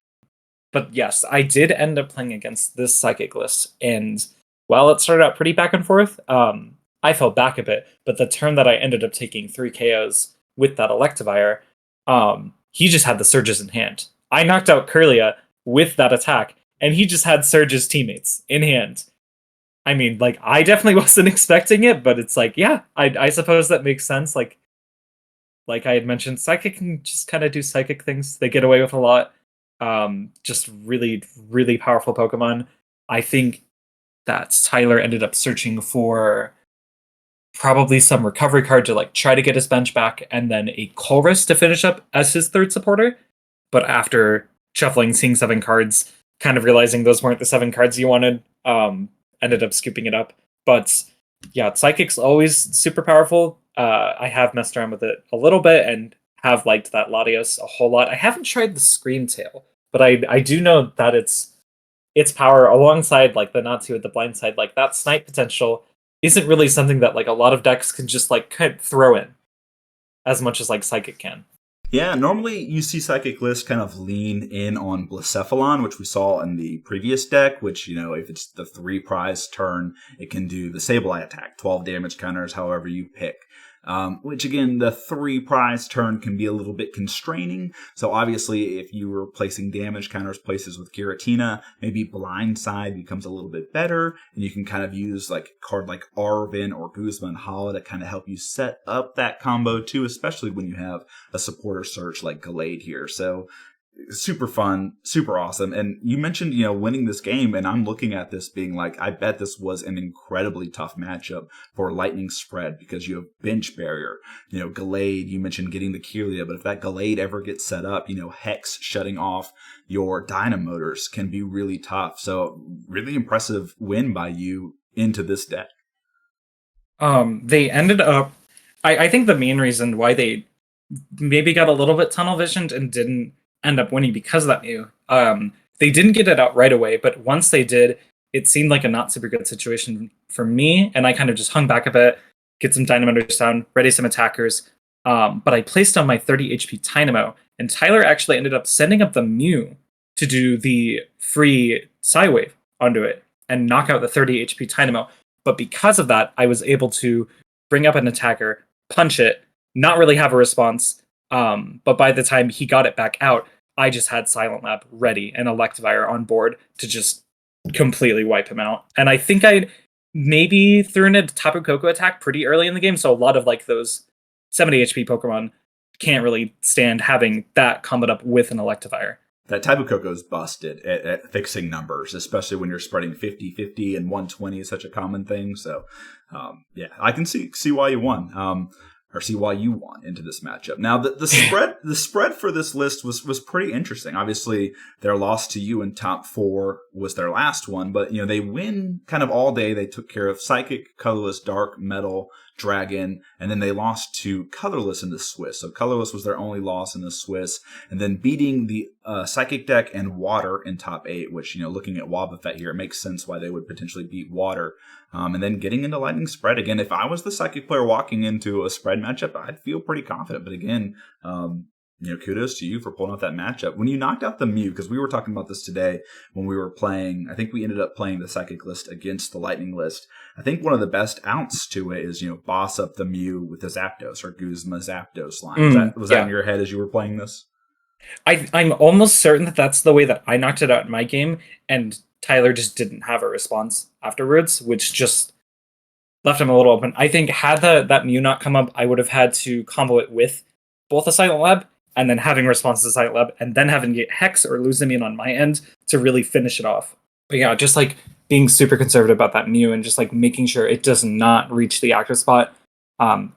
But yes, I did end up playing against this Psychic list, and while it started out pretty back and forth, I fell back a bit, but the turn that I ended up taking 3 KOs with that Electivire, he just had the Surges in hand. I knocked out Kirlia with that attack, and he just had Surge's teammates in hand. I mean, like, I definitely wasn't expecting it, but it's like, yeah, I suppose that makes sense. Like I had mentioned, Psychic can just kind of do Psychic things. They get away with a lot. Just really, really powerful Pokemon. I think that Tyler ended up searching for probably some recovery card to like try to get his bench back, and then a Colress to finish up as his third supporter. But after shuffling, seeing 7 cards, kind of realizing those weren't the 7 cards you wanted, ended up scooping it up. But yeah, Psychic's always super powerful. I have messed around with it a little bit and have liked that Latios a whole lot. I haven't tried the Screamtail, but I do know that its power alongside like the Natsu with the blind side, like that snipe potential isn't really something that like a lot of decks can just like kind of throw in as much as like Psychic can. Yeah, normally you see Psychic List kind of lean in on Blacephalon, which we saw in the previous deck, which, if it's the 3 prize turn, it can do the Sableye attack, 12 damage counters, however you pick. Which again, the 3 prize turn can be a little bit constraining. So obviously, if you were placing damage counters places with Giratina, maybe Blindside becomes a little bit better, and you can kind of use like a card like Arvin or Guzma and Hala to kind of help you set up that combo too, especially when you have a supporter search like Gallade here. So super fun, super awesome. And you mentioned, winning this game, and I'm looking at this being like, I bet this was an incredibly tough matchup for Lightning Spread because you have bench barrier. Gallade, you mentioned getting the Kirlia, but if that Gallade ever gets set up, Hex shutting off your Dynamotors can be really tough. So really impressive win by you into this deck. They ended up, I think the main reason why they maybe got a little bit tunnel visioned and didn't end up winning because of that Mew. They didn't get it out right away, but once they did, it seemed like a not super good situation for me, and I kind of just hung back a bit, get some Dynamotors down, ready some attackers, but I placed on my 30 HP Dynamo, and Tyler actually ended up sending up the Mew to do the free Psywave onto it and knock out the 30 HP Dynamo, but because of that, I was able to bring up an attacker, punch it, not really have a response, but by the time he got it back out, I just had Silent Lab ready and Electivire on board to just completely wipe him out. And I think I maybe threw in a Tapu Koko attack pretty early in the game, so a lot of like those 70 HP Pokemon can't really stand having that comboed up with an Electivire. That Tapu Koko is busted at fixing numbers, especially when you're spreading 50-50 and 120 is such a common thing. So, I can see why you won. Or see why you won into this matchup. Now, the spread for this list was pretty interesting. Obviously, their loss to you in top 4 was their last one, but they win kind of all day. They took care of Psychic, Colorless, Dark, Metal, Dragon, and then they lost to Colorless in the Swiss. So Colorless was their only loss in the Swiss, and then beating the Psychic deck and Water in top 8, which, looking at Wobbuffet here, it makes sense why they would potentially beat Water. And then getting into Lightning Spread. Again, if I was the Psychic player walking into a spread matchup, I'd feel pretty confident. But again, kudos to you for pulling out that matchup. When you knocked out the Mew, because we were talking about this today when we were playing, I think we ended up playing the Psychic list against the Lightning list. I think one of the best outs to it is, boss up the Mew with the Zapdos or Guzma Zapdos line. Was that in your head as you were playing this? I'm almost certain that that's the way that I knocked it out in my game, and Tyler just didn't have a response afterwards, which just left him a little open. I think had that Mew not come up, I would have had to combo it with both a Silent Lab and then having response to Silent Lab and then having to get Hex or lose Immune on my end to really finish it off. But yeah, just like being super conservative about that Mew and just like making sure it does not reach the active spot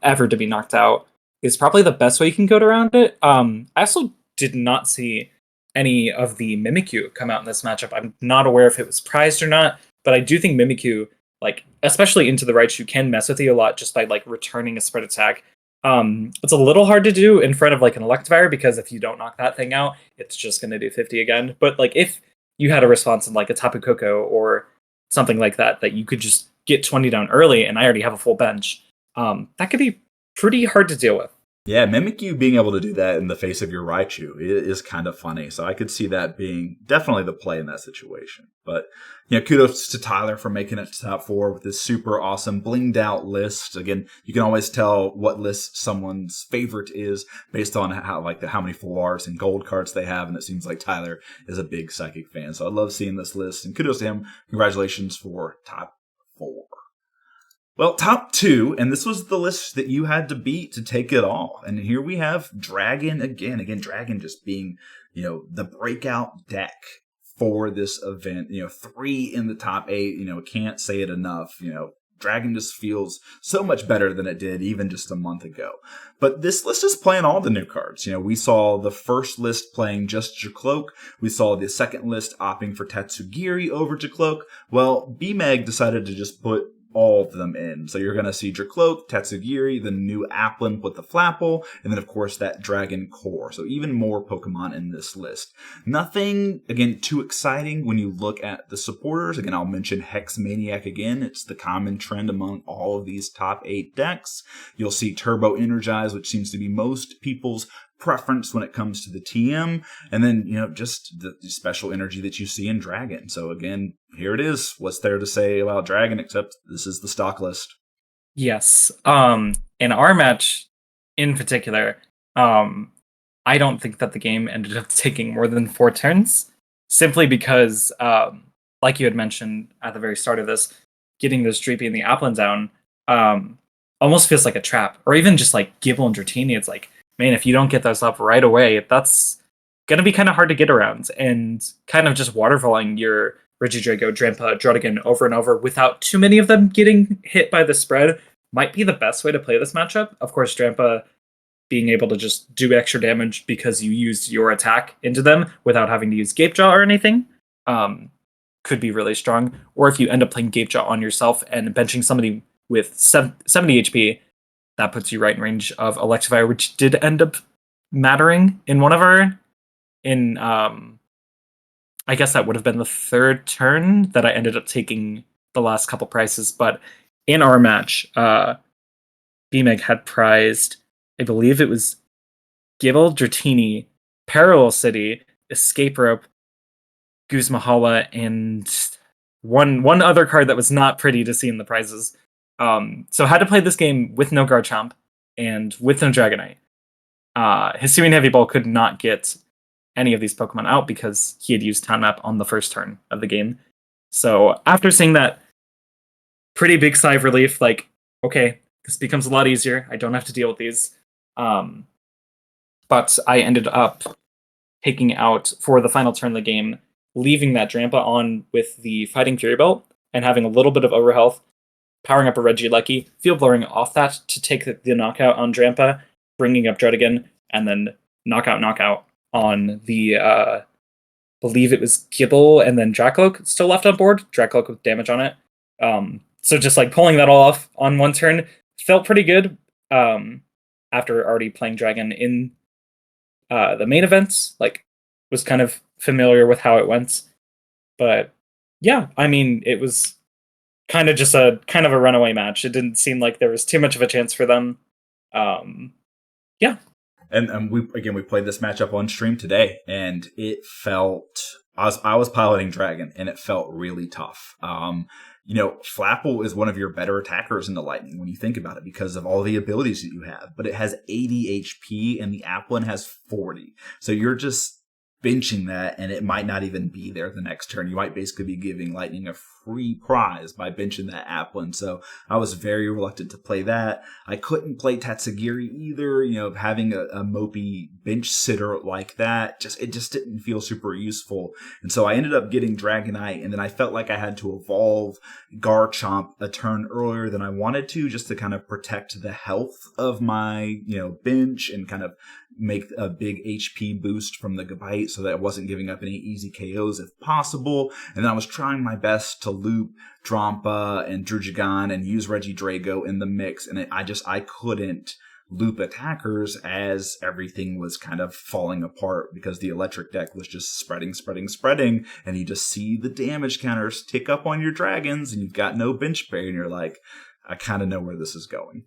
ever to be knocked out is probably the best way you can go around it. I also did not see any of the Mimikyu come out in this matchup. I'm not aware if it was prized or not, but I do think Mimikyu, like especially into the Raichu, can mess with you a lot just by like returning a spread attack. It's a little hard to do in front of like an Electivire because if you don't knock that thing out, it's just going to do 50 again. But like if you had a response in like a Tapu Koko or something like that you could just get 20 down early and I already have a full bench, that could be pretty hard to deal with. Yeah, Mimikyu being able to do that in the face of your Raichu is kind of funny. So I could see that being definitely the play in that situation. But, kudos to Tyler for making it to top 4 with this super awesome blinged out list. Again, you can always tell what list someone's favorite is based on how many full Rs and gold cards they have. And it seems like Tyler is a big Psychic fan. So I love seeing this list and kudos to him. Congratulations for top 4. Well, top 2, and this was the list that you had to beat to take it all. And here we have Dragon again. Again, Dragon just being, the breakout deck for this event. 3 in the top 8, can't say it enough. Dragon just feels so much better than it did even just a month ago. But this list is playing all the new cards. We saw the first list playing just Jacloak. We saw the second list opting for Tatsugiri over Jacloak. Well, BMEG decided to just put all of them in. So you're going to see Dracloak, Tatsugiri, the new Applin with the Flapple, and then of course that Dragon Core. So even more Pokemon in this list. Nothing, again, too exciting when you look at the supporters. Again, I'll mention Hex Maniac again. It's the common trend among all of these top 8 decks. You'll see Turbo Energize, which seems to be most people's preference when it comes to the TM, and then just the special energy that you see in Dragon. So again, here it is. What's there to say about Dragon except this is the stock list? Yes. In our match in particular, I don't think that the game ended up taking more than 4 turns, simply because like you had mentioned at the very start of this, getting this Dreepy and the Applin down almost feels like a trap. Or even just like Gible and Dratini, it's like, man, if you don't get those up right away, that's going to be kind of hard to get around. And kind of just waterfalling your Regidrago, Drampa, Druddigon over and over without too many of them getting hit by the spread might be the best way to play this matchup. Of course, Drampa being able to just do extra damage because you used your attack into them without having to use Gapejaw or anything could be really strong. Or if you end up playing Gapejaw on yourself and benching somebody with 70 HP, that puts you right in range of Electivire, which did end up mattering in one of our... I guess that would have been the 3rd turn that I ended up taking the last couple prizes. But in our match, BMEG had prized, I believe it was Gible, Dratini, Parallel City, Escape Rope, Guzmahala, and one other card that was not pretty to see in the prizes. So I had to play this game with no Garchomp and with no Dragonite. Hisuian Heavy Ball could not get any of these Pokemon out because he had used Town Map on the first turn of the game. So after seeing that, pretty big sigh of relief, like, okay, this becomes a lot easier. I don't have to deal with these. But I ended up taking out, for the final turn of the game, leaving that Drampa on with the Fighting Fury Belt and having a little bit of overhealth, powering up a Regieleki, Field Blowing off that to take the knockout on Drampa, bringing up Druddigon, and then knockout on the, believe it was Gible, and then Dracloak still left on board, Dracloak with damage on it. So just like pulling that all off on one turn felt pretty good after already playing Dragon in the main events, like was kind of familiar with how it went. But yeah, I mean, it was kind of just a runaway match. It didn't seem like there was too much of a chance for them. Yeah. And we played this matchup on stream today, and it felt I was piloting Dragon, and it felt really tough. Flapple is one of your better attackers in the Lightning when you think about it because of all the abilities that you have, but it has 80 HP and the Applin has 40. So you're just benching that, and it might not even be there the next turn. You might basically be giving Lightning a free prize by benching that Applin. So I was very reluctant to play that. I couldn't play Tatsugiri either. Having a mopey bench sitter like that, it just didn't feel super useful. And so I ended up getting Dragonite, and then I felt like I had to evolve Garchomp a turn earlier than I wanted to, just to kind of protect the health of my, bench and kind of make a big HP boost from the Gabite so that I wasn't giving up any easy KOs if possible. And then I was trying my best to loop Drampa and Drugigon and use Regidrago in the mix. And I couldn't loop attackers as everything was kind of falling apart because the electric deck was just spreading. And you just see the damage counters tick up on your dragons and you've got no bench pay. And you're like, I kind of know where this is going.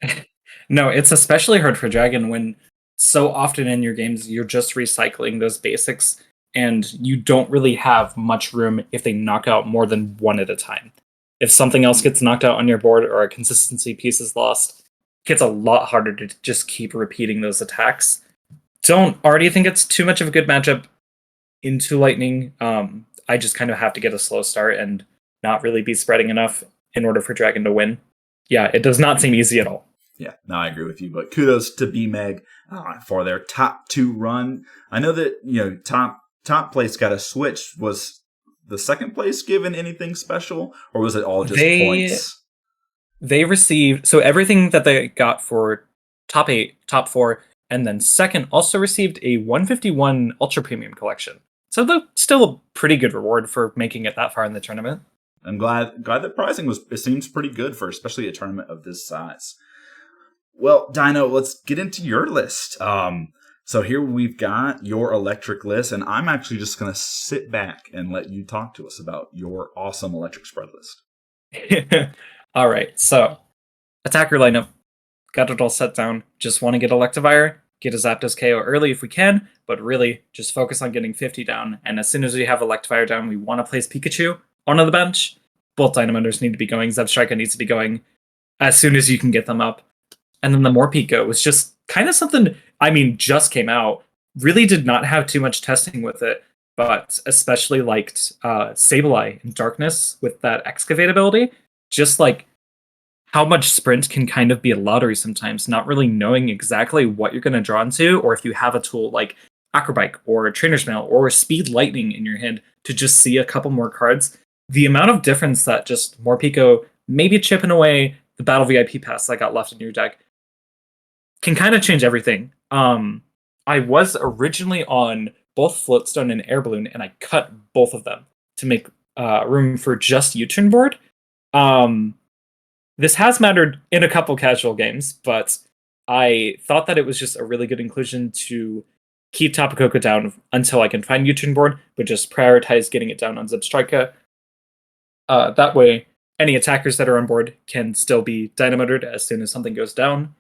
No, it's especially hard for Dragon when so often in your games you're just recycling those basics and you don't really have much room if they knock out more than one at a time. If something else gets knocked out on your board or a consistency piece is lost, it gets a lot harder to just keep repeating those attacks. Don't already think it's too much of a good matchup into Lightning. I just kind of have to get a slow start and not really be spreading enough in order for Dragon to win. Yeah, it does not seem easy at all. Yeah, no, I agree with you. But kudos to BMEG for their top 2 run. I know that top place got a switch. Was the second place given anything special, or was it all just points? They received everything that they got for top 8, top 4, and then second also received a 151 Ultra Premium collection. So still a pretty good reward for making it that far in the tournament. I'm glad that pricing it seems pretty good for especially a tournament of this size. Well, Deino, let's get into your list. So here we've got your electric list, and I'm actually just going to sit back and let you talk to us about your awesome electric spread list. All right, so attacker lineup, got it all set down. Just want to get Electivire, get a Zapdos KO early if we can, but really just focus on getting 50 down. And as soon as we have Electivire down, we want to place Pikachu onto the bench. Both Dynamiters need to be going. Zebstrika needs to be going as soon as you can get them up. And then the Morpeko was just kind of something, just came out. Really did not have too much testing with it, but especially liked Sableye in Darkness with that Excavate ability. Just like how much sprint can kind of be a lottery sometimes, not really knowing exactly what you're going to draw into, or if you have a tool like Acrobike or Trainer's Mail or Speed Lightning in your hand to just see a couple more cards. The amount of difference that just Morpeko maybe chipping away the Battle VIP pass that got left in your deck can kind of change everything. I was originally on both Floatstone and Air Balloon, and I cut both of them to make room for just U-turn board. This has mattered in a couple casual games, but I thought that it was just a really good inclusion to keep Tapu Koko down until I can find U-turn board, but just prioritize getting it down on Zebstrika. That way, any attackers that are on board can still be Dynamitered as soon as something goes down.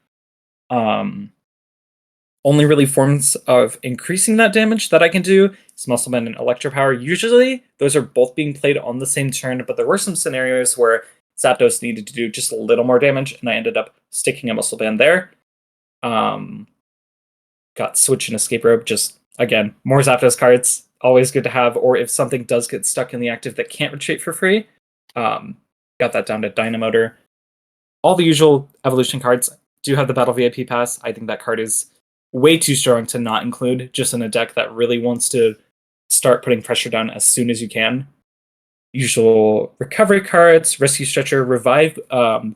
Only really forms of increasing that damage that I can do is Muscle Man and Electropower. Usually, those are both being played on the same turn, but there were some scenarios where Zapdos needed to do just a little more damage, and I ended up sticking a Muscle Band there. Got Switch and Escape Rope, just, again, more Zapdos cards, always good to have, or if something does get stuck in the active that can't retreat for free, got that down to Dynamotor. All the usual evolution cards do have the Battle VIP pass. I think that card is way too strong to not include, just in a deck that really wants to start putting pressure down as soon as you can. Usual recovery cards, Rescue Stretcher, Revive,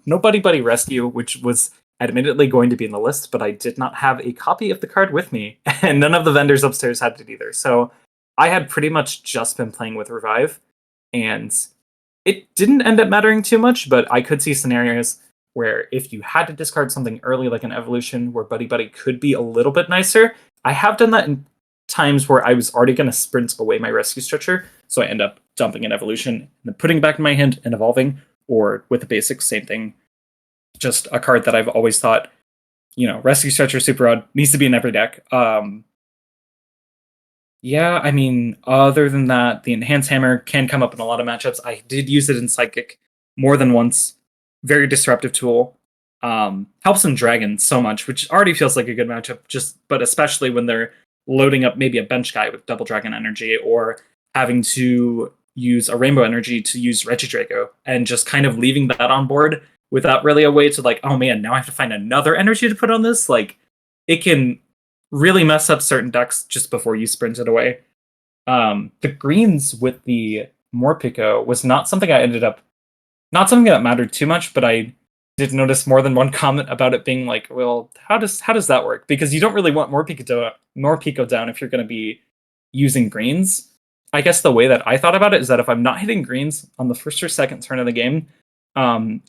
Nobody Buddy Rescue, which was admittedly going to be in the list, but I did not have a copy of the card with me, and none of the vendors upstairs had it either. So I had pretty much just been playing with Revive, and it didn't end up mattering too much, but I could see scenarios where if you had to discard something early, like an evolution, where Buddy Buddy could be a little bit nicer. I have done that in times where I was already going to sprint away my Rescue Stretcher, so I end up dumping an evolution and then putting it back in my hand and evolving, or with the basics, same thing. Just a card that I've always thought, Rescue Stretcher Super Rod needs to be in every deck. Other than that, the Enhance Hammer can come up in a lot of matchups. I did use it in Psychic more than once. Very disruptive tool. Helps in Dragon so much, which already feels like a good matchup, but especially when they're loading up maybe a bench guy with Double Dragon Energy, or having to use a Rainbow Energy to use Regidrago, and just kind of leaving that on board without really a way to oh man, now I have to find another energy to put on this. It can really mess up certain decks just before you sprint it away. The greens with the Morpeko was not something that mattered too much, but I did notice more than one comment about it being well, how does that work? Because you don't really want Morpeko down if you're going to be using greens. I guess the way that I thought about it is that if I'm not hitting greens on the first or second turn of the game,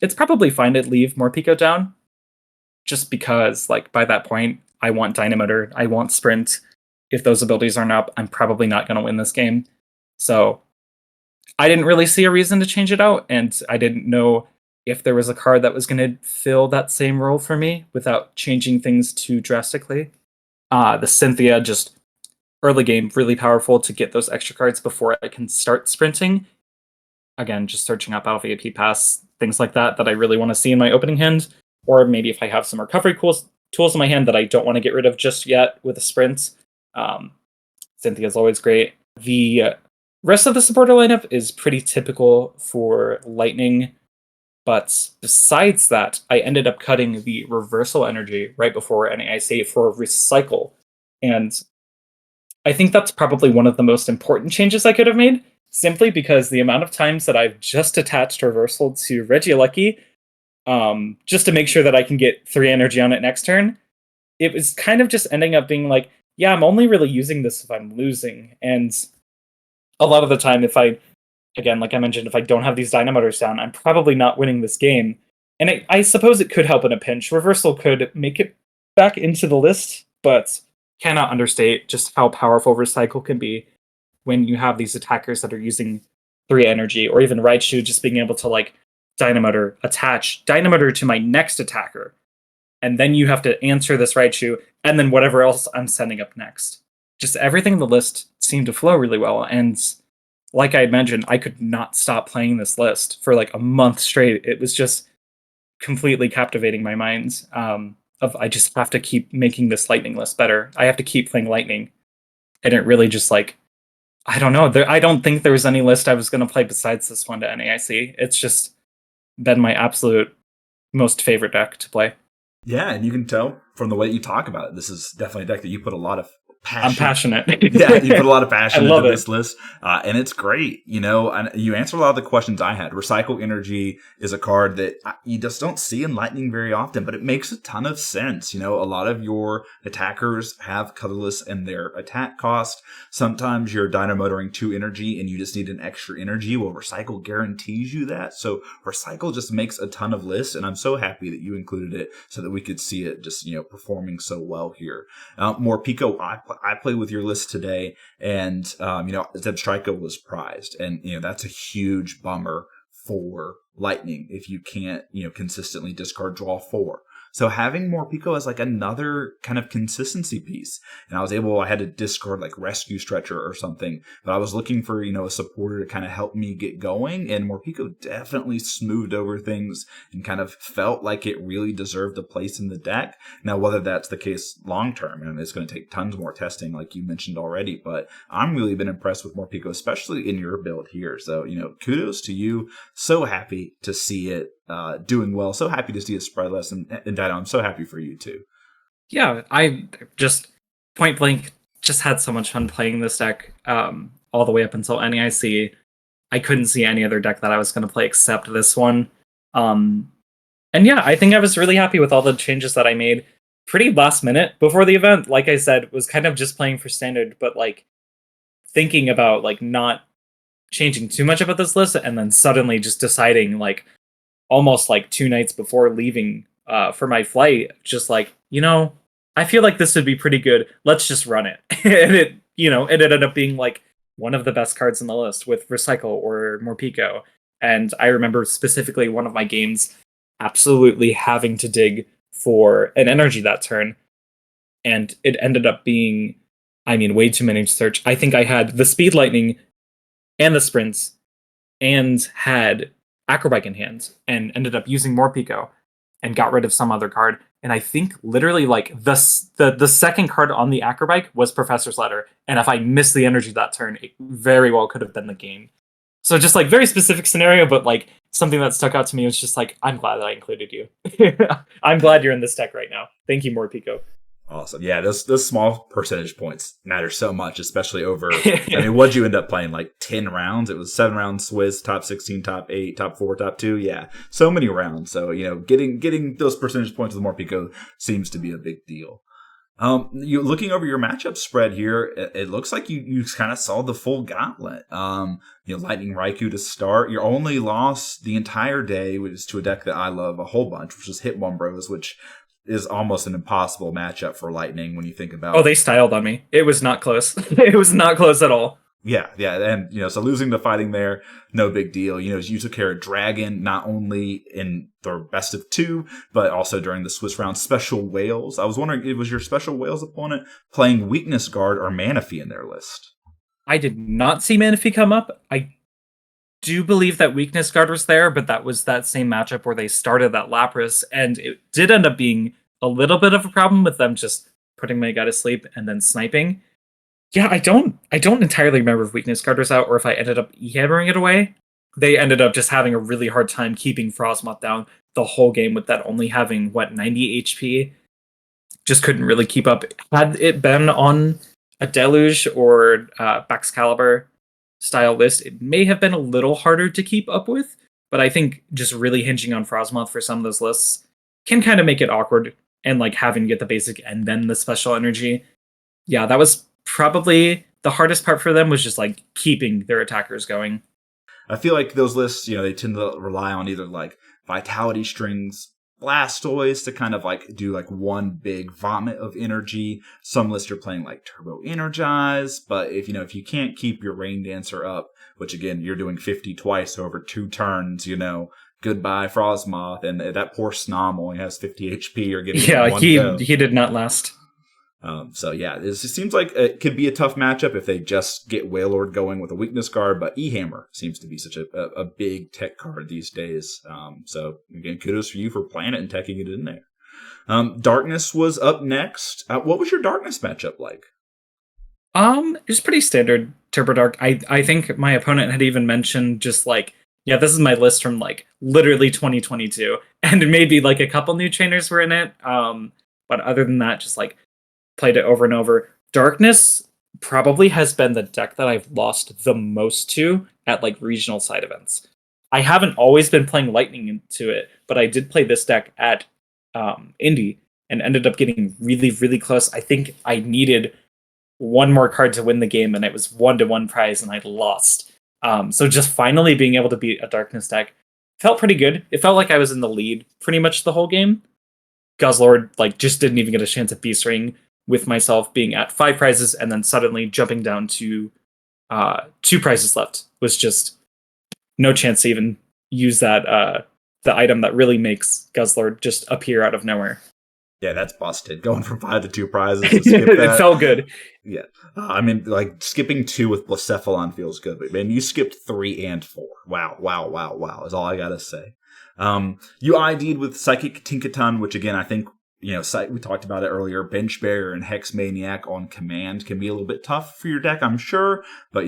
it's probably fine to leave Morpeko down, just because by that point I want Dynamotor, I want Sprint. If those abilities aren't up, I'm probably not going to win this game. So I didn't really see a reason to change it out, and I didn't know if there was a card that was going to fill that same role for me without changing things too drastically. The Cynthia, just early game, really powerful to get those extra cards before I can start sprinting. Again, just searching up Battle VIP Pass, things like that I really want to see in my opening hand, or maybe if I have some recovery tools in my hand that I don't want to get rid of just yet with a sprint. Cynthia is always great. The rest of the supporter lineup is pretty typical for Lightning, but besides that, I ended up cutting the Reversal Energy right before NAIC for Recycle, and I think that's probably one of the most important changes I could have made, simply because the amount of times that I've just attached Reversal to Regieleki, just to make sure that I can get 3 energy on it next turn, it was kind of just ending up being I'm only really using this if I'm losing, and a lot of the time, if I again, like I mentioned, if I don't have these Dynamiters down, I'm probably not winning this game. And I suppose it could help in a pinch. Reversal could make it back into the list, but cannot understate just how powerful Recycle can be when you have these attackers that are using 3 energy, or even Raichu just being able to like Dynamiter, attach Dynamiter to my next attacker, and then you have to answer this Raichu, and then whatever else I'm sending up next. Just everything in the list seemed to flow really well, and like I had mentioned, I could not stop playing this list for like a month straight. It was just completely captivating my mind. Of I just have to keep making this Lightning list better. I have to keep playing Lightning, and it really just like I don't know. I don't think there was any list I was going to play besides this one to NAIC. It's just been my absolute most favorite deck to play. Yeah, and you can tell from the way you talk about it, this is definitely a deck that you put a lot of passion. I'm passionate. Yeah, you put a lot of passion into this it. list, and it's great. You know, and you answer a lot of the questions I had. Recycle Energy is a card that you just don't see in Lightning very often, but it makes a ton of sense. You know, a lot of your attackers have colorless in their attack cost. Sometimes you're dynamotoring 2 energy and you just need an extra energy. Well, Recycle guarantees you that. So Recycle just makes a ton of lists, and I'm so happy that you included it so that we could see it just, you know, performing so well here. Morpeko, I played with your list today, and you know, Zebstrika was prized, and you know that's a huge bummer for Lightning if you can't, you know, consistently discard draw 4. So having Morpeko as like another kind of consistency piece, and I had to discard like Rescue Stretcher or something, but I was looking for, you know, a supporter to kind of help me get going, and Morpeko definitely smoothed over things and kind of felt like it really deserved a place in the deck. Now, whether that's the case long term, and it's going to take tons more testing, like you mentioned already, but I'm really been impressed with Morpeko, especially in your build here. So, you know, kudos to you. So happy to see it doing well. So happy to see it spread less, and Deino, I'm so happy for you too. Yeah, I just point blank just had so much fun playing this deck all the way up until NAIC. I couldn't see any other deck that I was going to play except this one. And yeah, I think I was really happy with all the changes that I made pretty last minute before the event. Like I said, was kind of just playing for standard, but like thinking about like not changing too much about this list, and then suddenly just deciding like almost like 2 nights before leaving for my flight, just like, you know, I feel like this would be pretty good. Let's just run it. And it, you know, it ended up being like one of the best cards in the list with Recycle or Morpeko. And I remember specifically one of my games absolutely having to dig for an energy that turn. And it ended up being, I mean, way too many to search. I think I had the Speed Lightning and the Sprints and had Acrobike in hand, and ended up using Morpeko and got rid of some other card. And I think literally like the second card on the Acrobike was Professor's Letter. And if I missed the energy that turn, it very well could have been the game. So just like very specific scenario, but like something that stuck out to me was just like, I'm glad that I included you. I'm glad you're in this deck right now. Thank you, Morpeko. Awesome. Yeah, those small percentage points matter so much, especially over, I mean, what'd you end up playing? Like 10 rounds? It was 7 rounds Swiss, top 16, top 8, top 4, top 2. Yeah, so many rounds. So, you know, getting those percentage points with Morpeko seems to be a big deal. You looking over your matchup spread here, it looks like you kind of saw the full gauntlet. You know, Lightning Raikou to start. Your only loss the entire day was to a deck that I love a whole bunch, which is Hit One Bros, which is almost an impossible matchup for Lightning when you think about. Oh, they styled on me. It was not close. It was not close at all. Yeah, and you know, so losing the fighting there, no big deal. You know, you took care of Dragon not only in the best of 2, but also during the Swiss round. Special Whales. I was wondering, it was your Special Whales opponent playing Weakness Guard or Manaphy in their list? I did not see Manaphy come up. I do believe that Weakness Guard was there, but that was that same matchup where they started that Lapras, and it did end up being a little bit of a problem with them just putting my guy to sleep and then sniping. Yeah, I don't entirely remember if Weakness Guard was out or if I ended up hammering it away. They ended up just having a really hard time keeping Frostmoth down the whole game with that only having, 90 HP. Just couldn't really keep up. Had it been on a Deluge or Baxcalibur style list, it may have been a little harder to keep up with, but I think just really hinging on Frostmoth for some of those lists can kind of make it awkward, and like having to get the basic and then the special energy. Yeah, that was probably the hardest part for them, was just like keeping their attackers going. I feel like those lists, they tend to rely on either like Vitality Strings, Blastoise to kind of like do like one big vomit of energy. Some lists are playing like Turbo Energize, but if you can't keep your Rain Dancer up, which again you're doing 50 twice over 2 turns, goodbye Frostmoth, and that poor Snom only has 50 HP or getting Yeah, one go. he did not last. So yeah, it seems like it could be a tough matchup if they just get Wailord going with a weakness guard, but E-Hammer seems to be such a big tech card these days. So again, kudos for you for playing it and teching it in there. Darkness was up next. What was your Darkness matchup like? It was pretty standard Turbo Dark. I think my opponent had even mentioned just like, yeah, this is my list from like literally 2022, and maybe like a couple new trainers were in it. But other than that, just like played it over and over. Darkness probably has been the deck that I've lost the most to at like regional side events. I haven't always been playing Lightning into it, but I did play this deck at Indy and ended up getting really, really close. I think I needed one more card to win the game, and it was 1-1 prize, and I lost. So just finally being able to beat a Darkness deck felt pretty good. It felt like I was in the lead pretty much the whole game. Guzzlord like just didn't even get a chance at Beast Ring, with myself being at 5 prizes and then suddenly jumping down to 2 prizes left. Was just no chance to even use that the item that really makes Guzzlord just appear out of nowhere. Yeah, that's busted. Going from 5 to 2 prizes to skip that. It felt good. Yeah. I mean, like, skipping 2 with Blacephalon feels good, but man, you skipped 3 and 4. Wow, is all I gotta say. You ID'd with Psychic Tinkaton, which again, I think, we talked about it earlier. Bench Barrier and Hex Maniac on command can be a little bit tough for your deck, I'm sure, but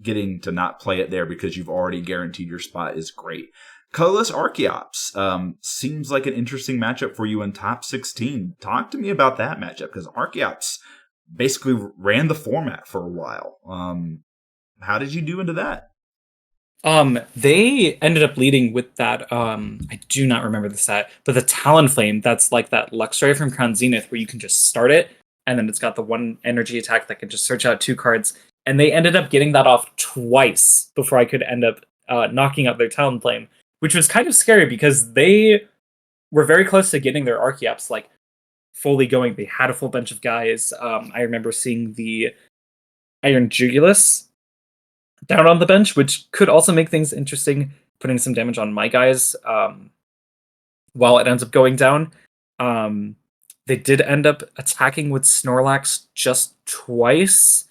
getting to not play it there because you've already guaranteed your spot is great. Colorless Archeops seems like an interesting matchup for you in top 16. Talk to me about that matchup, because Archeops basically ran the format for a while. How did you do into that? They ended up leading with that, I do not remember the stat, but the Talonflame, that's like that Luxray from Crown Zenith where you can just start it, and then it's got the 1 energy attack that can just search out 2 cards, and they ended up getting that off twice before I could end up knocking out their Talonflame, which was kind of scary because they were very close to getting their Archeops like fully going. They had a full bunch of guys. I remember seeing the Iron Jugulus down on the bench, which could also make things interesting, putting some damage on my guys while it ends up going down. They did end up attacking with Snorlax just twice,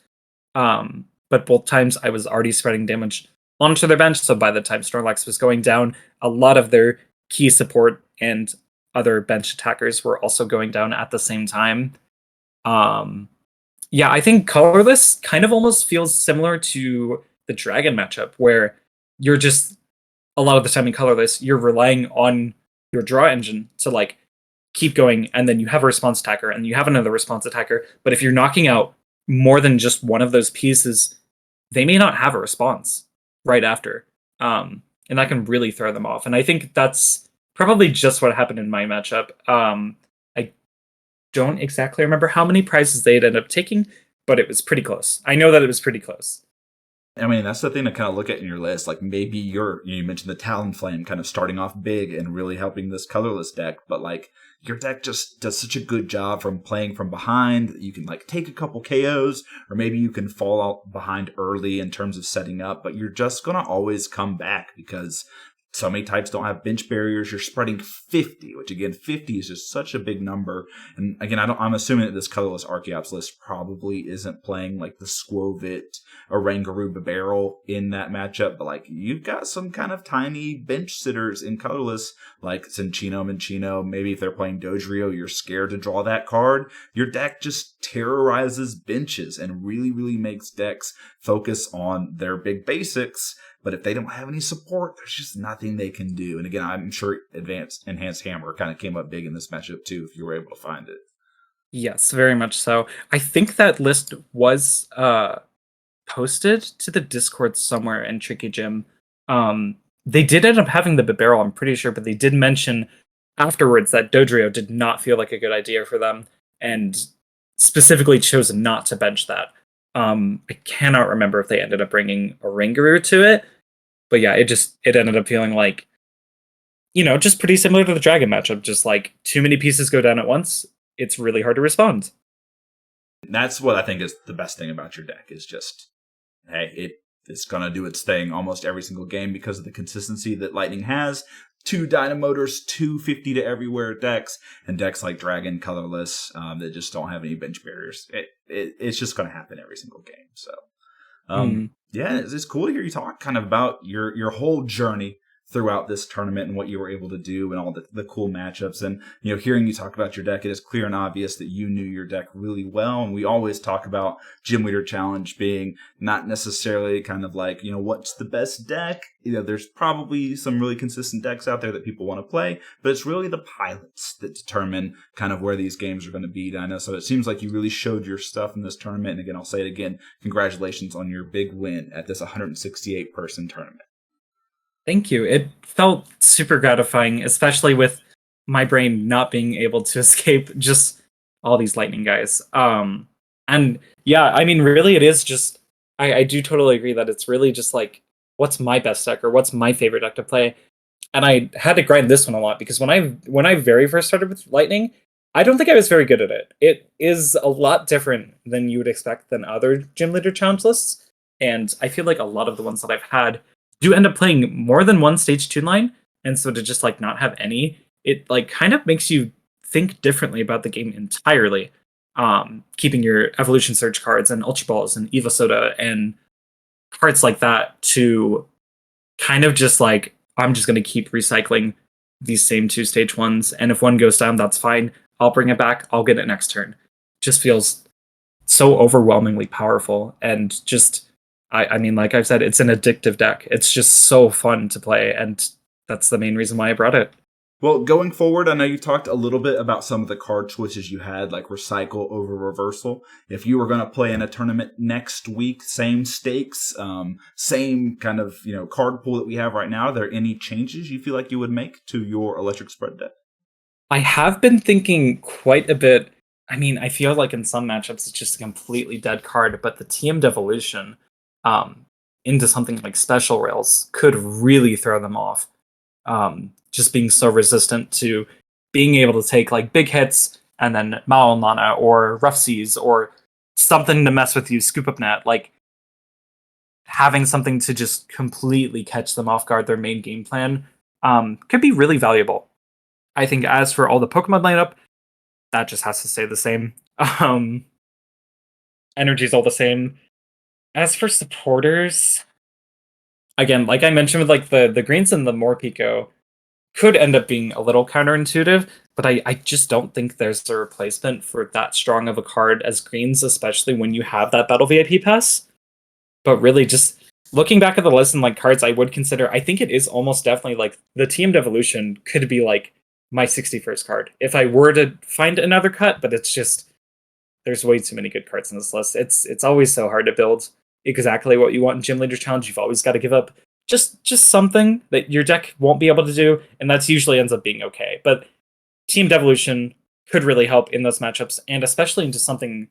but both times I was already spreading damage onto their bench, so by the time Snorlax was going down, a lot of their key support and other bench attackers were also going down at the same time. Yeah, I think Colorless kind of almost feels similar to the Dragon matchup, where you're just, a lot of the time in Colorless, you're relying on your draw engine to like keep going, and then you have a response attacker, and you have another response attacker, but if you're knocking out more than just one of those pieces, they may not have a response right after. And that can really throw them off. And I think that's probably just what happened in my matchup. I don't exactly remember how many prizes they'd end up taking, but it was pretty close. I know that it was pretty close. I mean, that's the thing to kind of look at in your list. Like maybe you mentioned the Talonflame kind of starting off big and really helping this colorless deck, but like your deck just does such a good job from playing from behind. You can like take a couple KOs, or maybe you can fall out behind early in terms of setting up, but you're just going to always come back because so many types don't have bench barriers. You're spreading 50, which again, 50 is just such a big number. And again, I'm assuming that this colorless Archeops list probably isn't playing like the Squovit or Rangaroo Barrel in that matchup, but like you've got some kind of tiny bench sitters in colorless, like Cinchino, Minchino. Maybe if they're playing Dodrio, you're scared to draw that card. Your deck just terrorizes benches and really, really makes decks focus on their big basics. But if they don't have any support, there's just nothing they can do. And again, I'm sure Enhanced Hammer kind of came up big in this matchup too, if you were able to find it. Yes, very much so. I think that list was posted to the Discord somewhere in Tricky Gym. They did end up having the Barrel, I'm pretty sure, but they did mention afterwards that Dodrio did not feel like a good idea for them and specifically chose not to bench that. I cannot remember if they ended up bringing a Rangaroo to it, But yeah, it ended up feeling like, just pretty similar to the dragon matchup. Just like too many pieces go down at once. It's really hard to respond. That's what I think is the best thing about your deck is just, hey, it's going to do its thing almost every single game because of the consistency that Lightning has. 2 Dynamotors, 250 to everywhere decks, and decks like Dragon, Colorless, that just don't have any bench barriers. It's just going to happen every single game. So, yeah, it's cool to hear you talk kind of about your whole journey throughout this tournament and what you were able to do and all the cool matchups. And, hearing you talk about your deck, it is clear and obvious that you knew your deck really well. And we always talk about Gym Leader Challenge being not necessarily kind of like, what's the best deck? There's probably some really consistent decks out there that people want to play, but it's really the pilots that determine kind of where these games are going to be, Dinah. So it seems like you really showed your stuff in this tournament. And again, I'll say it again, congratulations on your big win at this 168 person tournament. Thank you. It felt super gratifying, especially with my brain not being able to escape just all these lightning guys. And yeah, I mean, really, it is just, I do totally agree that it's really just like, what's my best deck or what's my favorite deck to play? And I had to grind this one a lot because when I very first started with lightning, I don't think I was very good at it. It is a lot different than you would expect than other Gym Leader Challenge lists. And I feel like a lot of the ones that I've had do end up playing more than one stage 2 line, and so to just like not have any, it like kind of makes you think differently about the game entirely. Keeping your Evolution Surge cards and Ultra Balls and Eva Soda and cards like that to kind of just like, I'm just going to keep recycling these same 2 stage 1s, and if one goes down, that's fine. I'll bring it back. I'll get it next turn. Just feels so overwhelmingly powerful, and just I mean, like I've said, it's an addictive deck. It's just so fun to play, and that's the main reason why I brought it. Well, going forward, I know you talked a little bit about some of the card choices you had, like Recycle over Reversal. If you were going to play in a tournament next week, same stakes, same kind of card pool that we have right now, are there any changes you feel like you would make to your Electric Spread deck? I have been thinking quite a bit. I mean, I feel like in some matchups it's just a completely dead card, but the TM Devolution into something like Special Rails could really throw them off. Just being so resistant to being able to take like big hits and then Mao Mana or Rough Seas or something to mess with you, Scoop Up Net, like having something to just completely catch them off guard, their main game plan, could be really valuable. I think as for all the Pokemon lineup, that just has to stay the same. Energy's all the same. As for supporters, again, like I mentioned with like the greens and the Morpeko could end up being a little counterintuitive, but I just don't think there's a replacement for that strong of a card as greens, especially when you have that Battle VIP pass. But really just looking back at the list and like cards I would consider, I think it is almost definitely like the TM Devolution could be like my 61st card. If I were to find another cut, but it's just there's way too many good cards in this list. It's always so hard to build exactly what you want in Gym Leader Challenge. You've always got to give up just something that your deck won't be able to do, and that's usually ends up being okay. But Team Devolution could really help in those matchups, and especially into something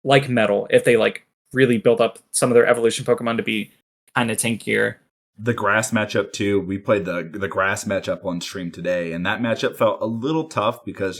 like Metal, if they like really build up some of their evolution Pokemon to be kind of tankier. The grass matchup too. We played the grass matchup on stream today, and that matchup felt a little tough because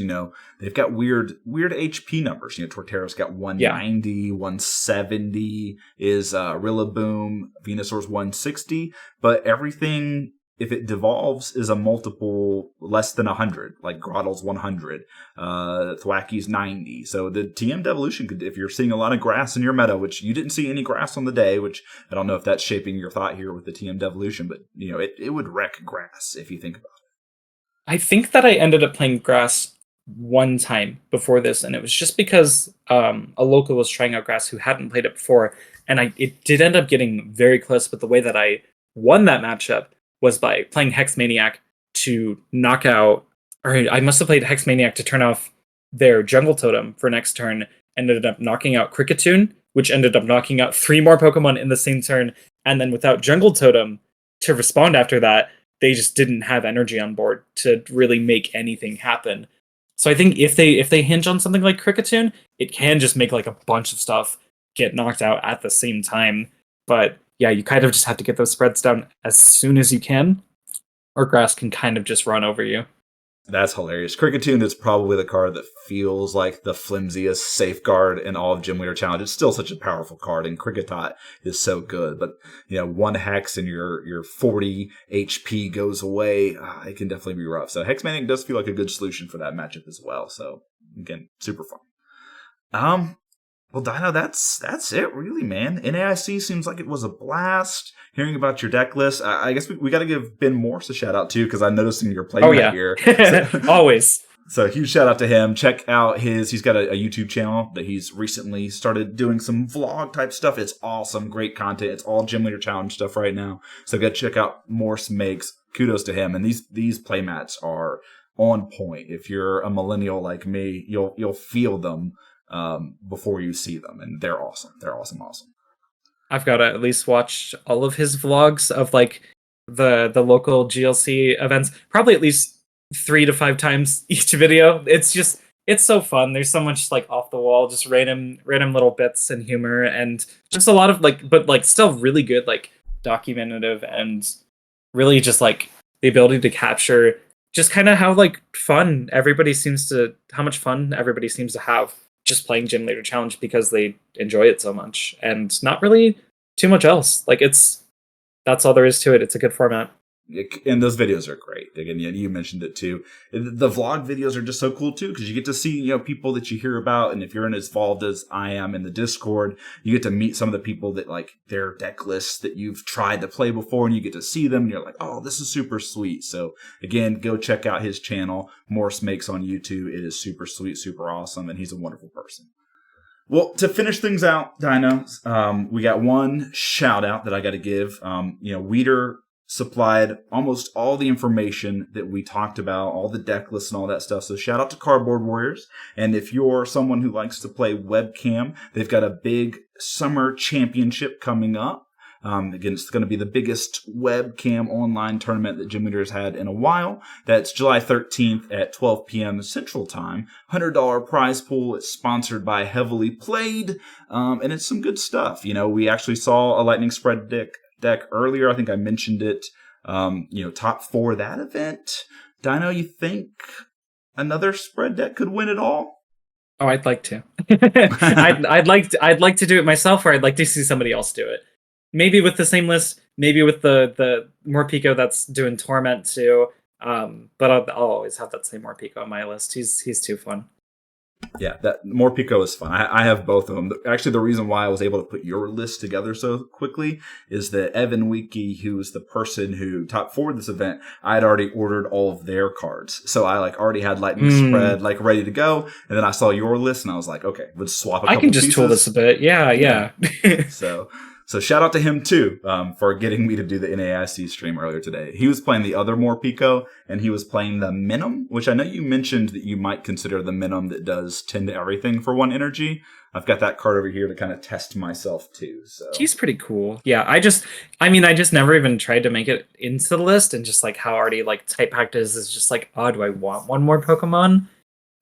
they've got weird HP numbers. Torterra's got 190, 170 is Rillaboom, Venusaur's 160, but everything, if it devolves, is a multiple less than 100, like Grottle's 100, Thwacky's 90. So the TM Devolution could, if you're seeing a lot of grass in your meta, which you didn't see any grass on the day, which I don't know if that's shaping your thought here with the TM Devolution, but it would wreck grass if you think about it. I think that I ended up playing grass one time before this, and it was just because a local was trying out grass who hadn't played it before, and it did end up getting very close, but the way that I won that matchup was by playing Hex Maniac to knock out, or I must have played Hex Maniac to turn off their Jungle Totem for next turn, ended up knocking out Cricketune, which ended up knocking out 3 more Pokemon in the same turn, and then without Jungle Totem to respond after that, they just didn't have energy on board to really make anything happen. So I think if they hinge on something like Cricketune, it can just make like a bunch of stuff get knocked out at the same time. But yeah, you kind of just have to get those spreads down as soon as you can, or grass can kind of just run over you. That's hilarious. Cricketune is probably the card that feels like the flimsiest safeguard in all of Gym Leader Challenge. It's still such a powerful card, and Cricketot is so good. But, one Hex and your 40 HP goes away. It can definitely be rough. So Hex Maniac does feel like a good solution for that matchup as well. So, again, super fun. Well, Deino, that's it, really, man. NAIC seems like it was a blast. Hearing about your deck list, I guess we got to give Ben Morse a shout out too, because I'm noticing you're playing here. So, always. So huge shout out to him. Check out he's got a YouTube channel that he's recently started doing some vlog type stuff. It's awesome, great content. It's all Gym Leader Challenge stuff right now. So go check out Morse Makes. Kudos to him. And these playmats are on point. If you're a millennial like me, you'll feel them before you see them, and they're awesome. They're awesome. I've got to at least watch all of his vlogs of like the local GLC events, probably at least 3 to 5 times each video. It's so fun. There's so much like off the wall, just random little bits and humor, and just a lot of but still really good, like documentative, and really just like the ability to capture just kind of how much fun everybody seems to have just playing Gym Leader Challenge, because they enjoy it so much, and not really too much else. That's all there is to it. It's a good format. And those videos are great. Again, you mentioned it too. The vlog videos are just so cool too, because you get to see people that you hear about, and if you're as involved as I am in the Discord, you get to meet some of the people that like their deck lists that you've tried to play before, and you get to see them, and you're like, oh, this is super sweet. So again, go check out his channel, Morse Makes on YouTube. It is super sweet, super awesome, and he's a wonderful person. Well, to finish things out, Deino, we got one shout out that I got to give. Weeder supplied almost all the information that we talked about, all the deck lists and all that stuff. So shout out to Cardboard Warriors. And if you're someone who likes to play webcam, they've got a big summer championship coming up. Again, it's going to be the biggest webcam online tournament that Gym Leader has had in a while. That's July 13th at 12 p.m. Central Time. $100 prize pool. It's sponsored by Heavily Played. And it's some good stuff. We actually saw a lightning spread deck earlier. I think I mentioned it. Top 4 that event. Deino, you think another spread deck could win it all? Oh, I'd like to. I'd like to do it myself, or I'd like to see somebody else do it. Maybe with the same list, maybe with the Morpico that's doing Torment too. But I'll always have that same Morpico on my list. He's too fun. Yeah, that Morpico is fun. I have both of them. Actually, the reason why I was able to put your list together so quickly is that Evan Wiki, who's the person who top 4 this event, I had already ordered all of their cards. So I already had Lightning Spread ready to go. And then I saw your list and I was like, okay, let's swap a couple pieces. I can just tool this a bit. Yeah. So shout out to him too for getting me to do the NAIC stream earlier today. He was playing the other Morpico, and he was playing the Minim, which I know you mentioned that you might consider the Minim that does 10 to everything for 1 energy. I've got that card over here to kind of test myself too. So he's pretty cool. Yeah, I just never even tried to make it into the list, and just how already type packed is just do I want one more Pokemon?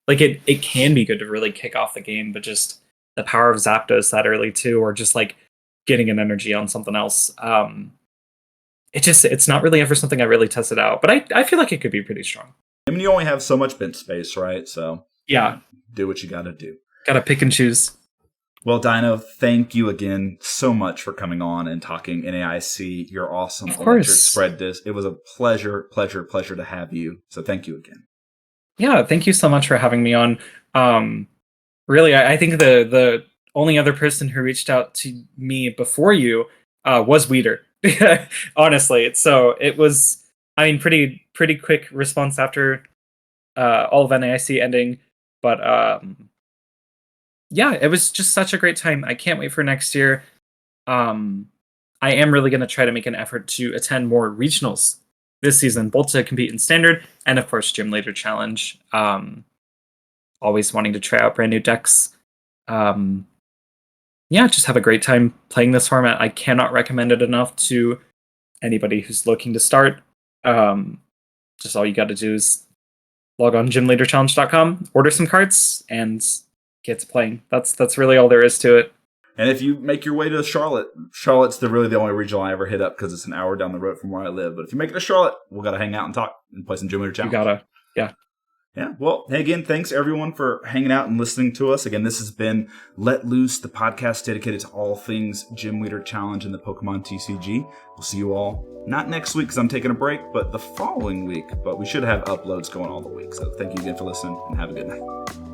It can be good to really kick off the game, but just the power of Zapdos that early too, or just getting an energy on something else. It's not really ever something I really tested out, but I feel like it could be pretty strong. I mean, you only have so much bench space, right? So yeah, do what you got to do. Got to pick and choose. Well, Deino, thank you again so much for coming on and talking NAIC. You're awesome. Of course. Electric Spread Disc. It was a pleasure to have you. So thank you again. Yeah, thank you so much for having me on. Really, I think the only other person who reached out to me before you was Weeder. Honestly. So it was, pretty quick response after all of NAIC ending. But yeah, it was just such a great time. I can't wait for next year. I am really going to try to make an effort to attend more regionals this season, both to compete in Standard and, of course, Gym Leader Challenge. Always wanting to try out brand new decks. Yeah, just have a great time playing this format. I cannot recommend it enough to anybody who's looking to start. Just all you got to do is log on gymleaderchallenge.com, order some cards, and get to playing. That's really all there is to it. And if you make your way to Charlotte's really the only regional I ever hit up because it's an hour down the road from where I live. But if you make it to Charlotte, we'll got to hang out and talk and play some Gym Leader Challenge. You gotta, yeah. Yeah. Well, hey, again, thanks everyone for hanging out and listening to us. Again, this has been Let Loose, the podcast dedicated to all things Gym Leader Challenge and the Pokemon TCG. We'll see you all, not next week because I'm taking a break, but the following week. But we should have uploads going all the week. So thank you again for listening and have a good night.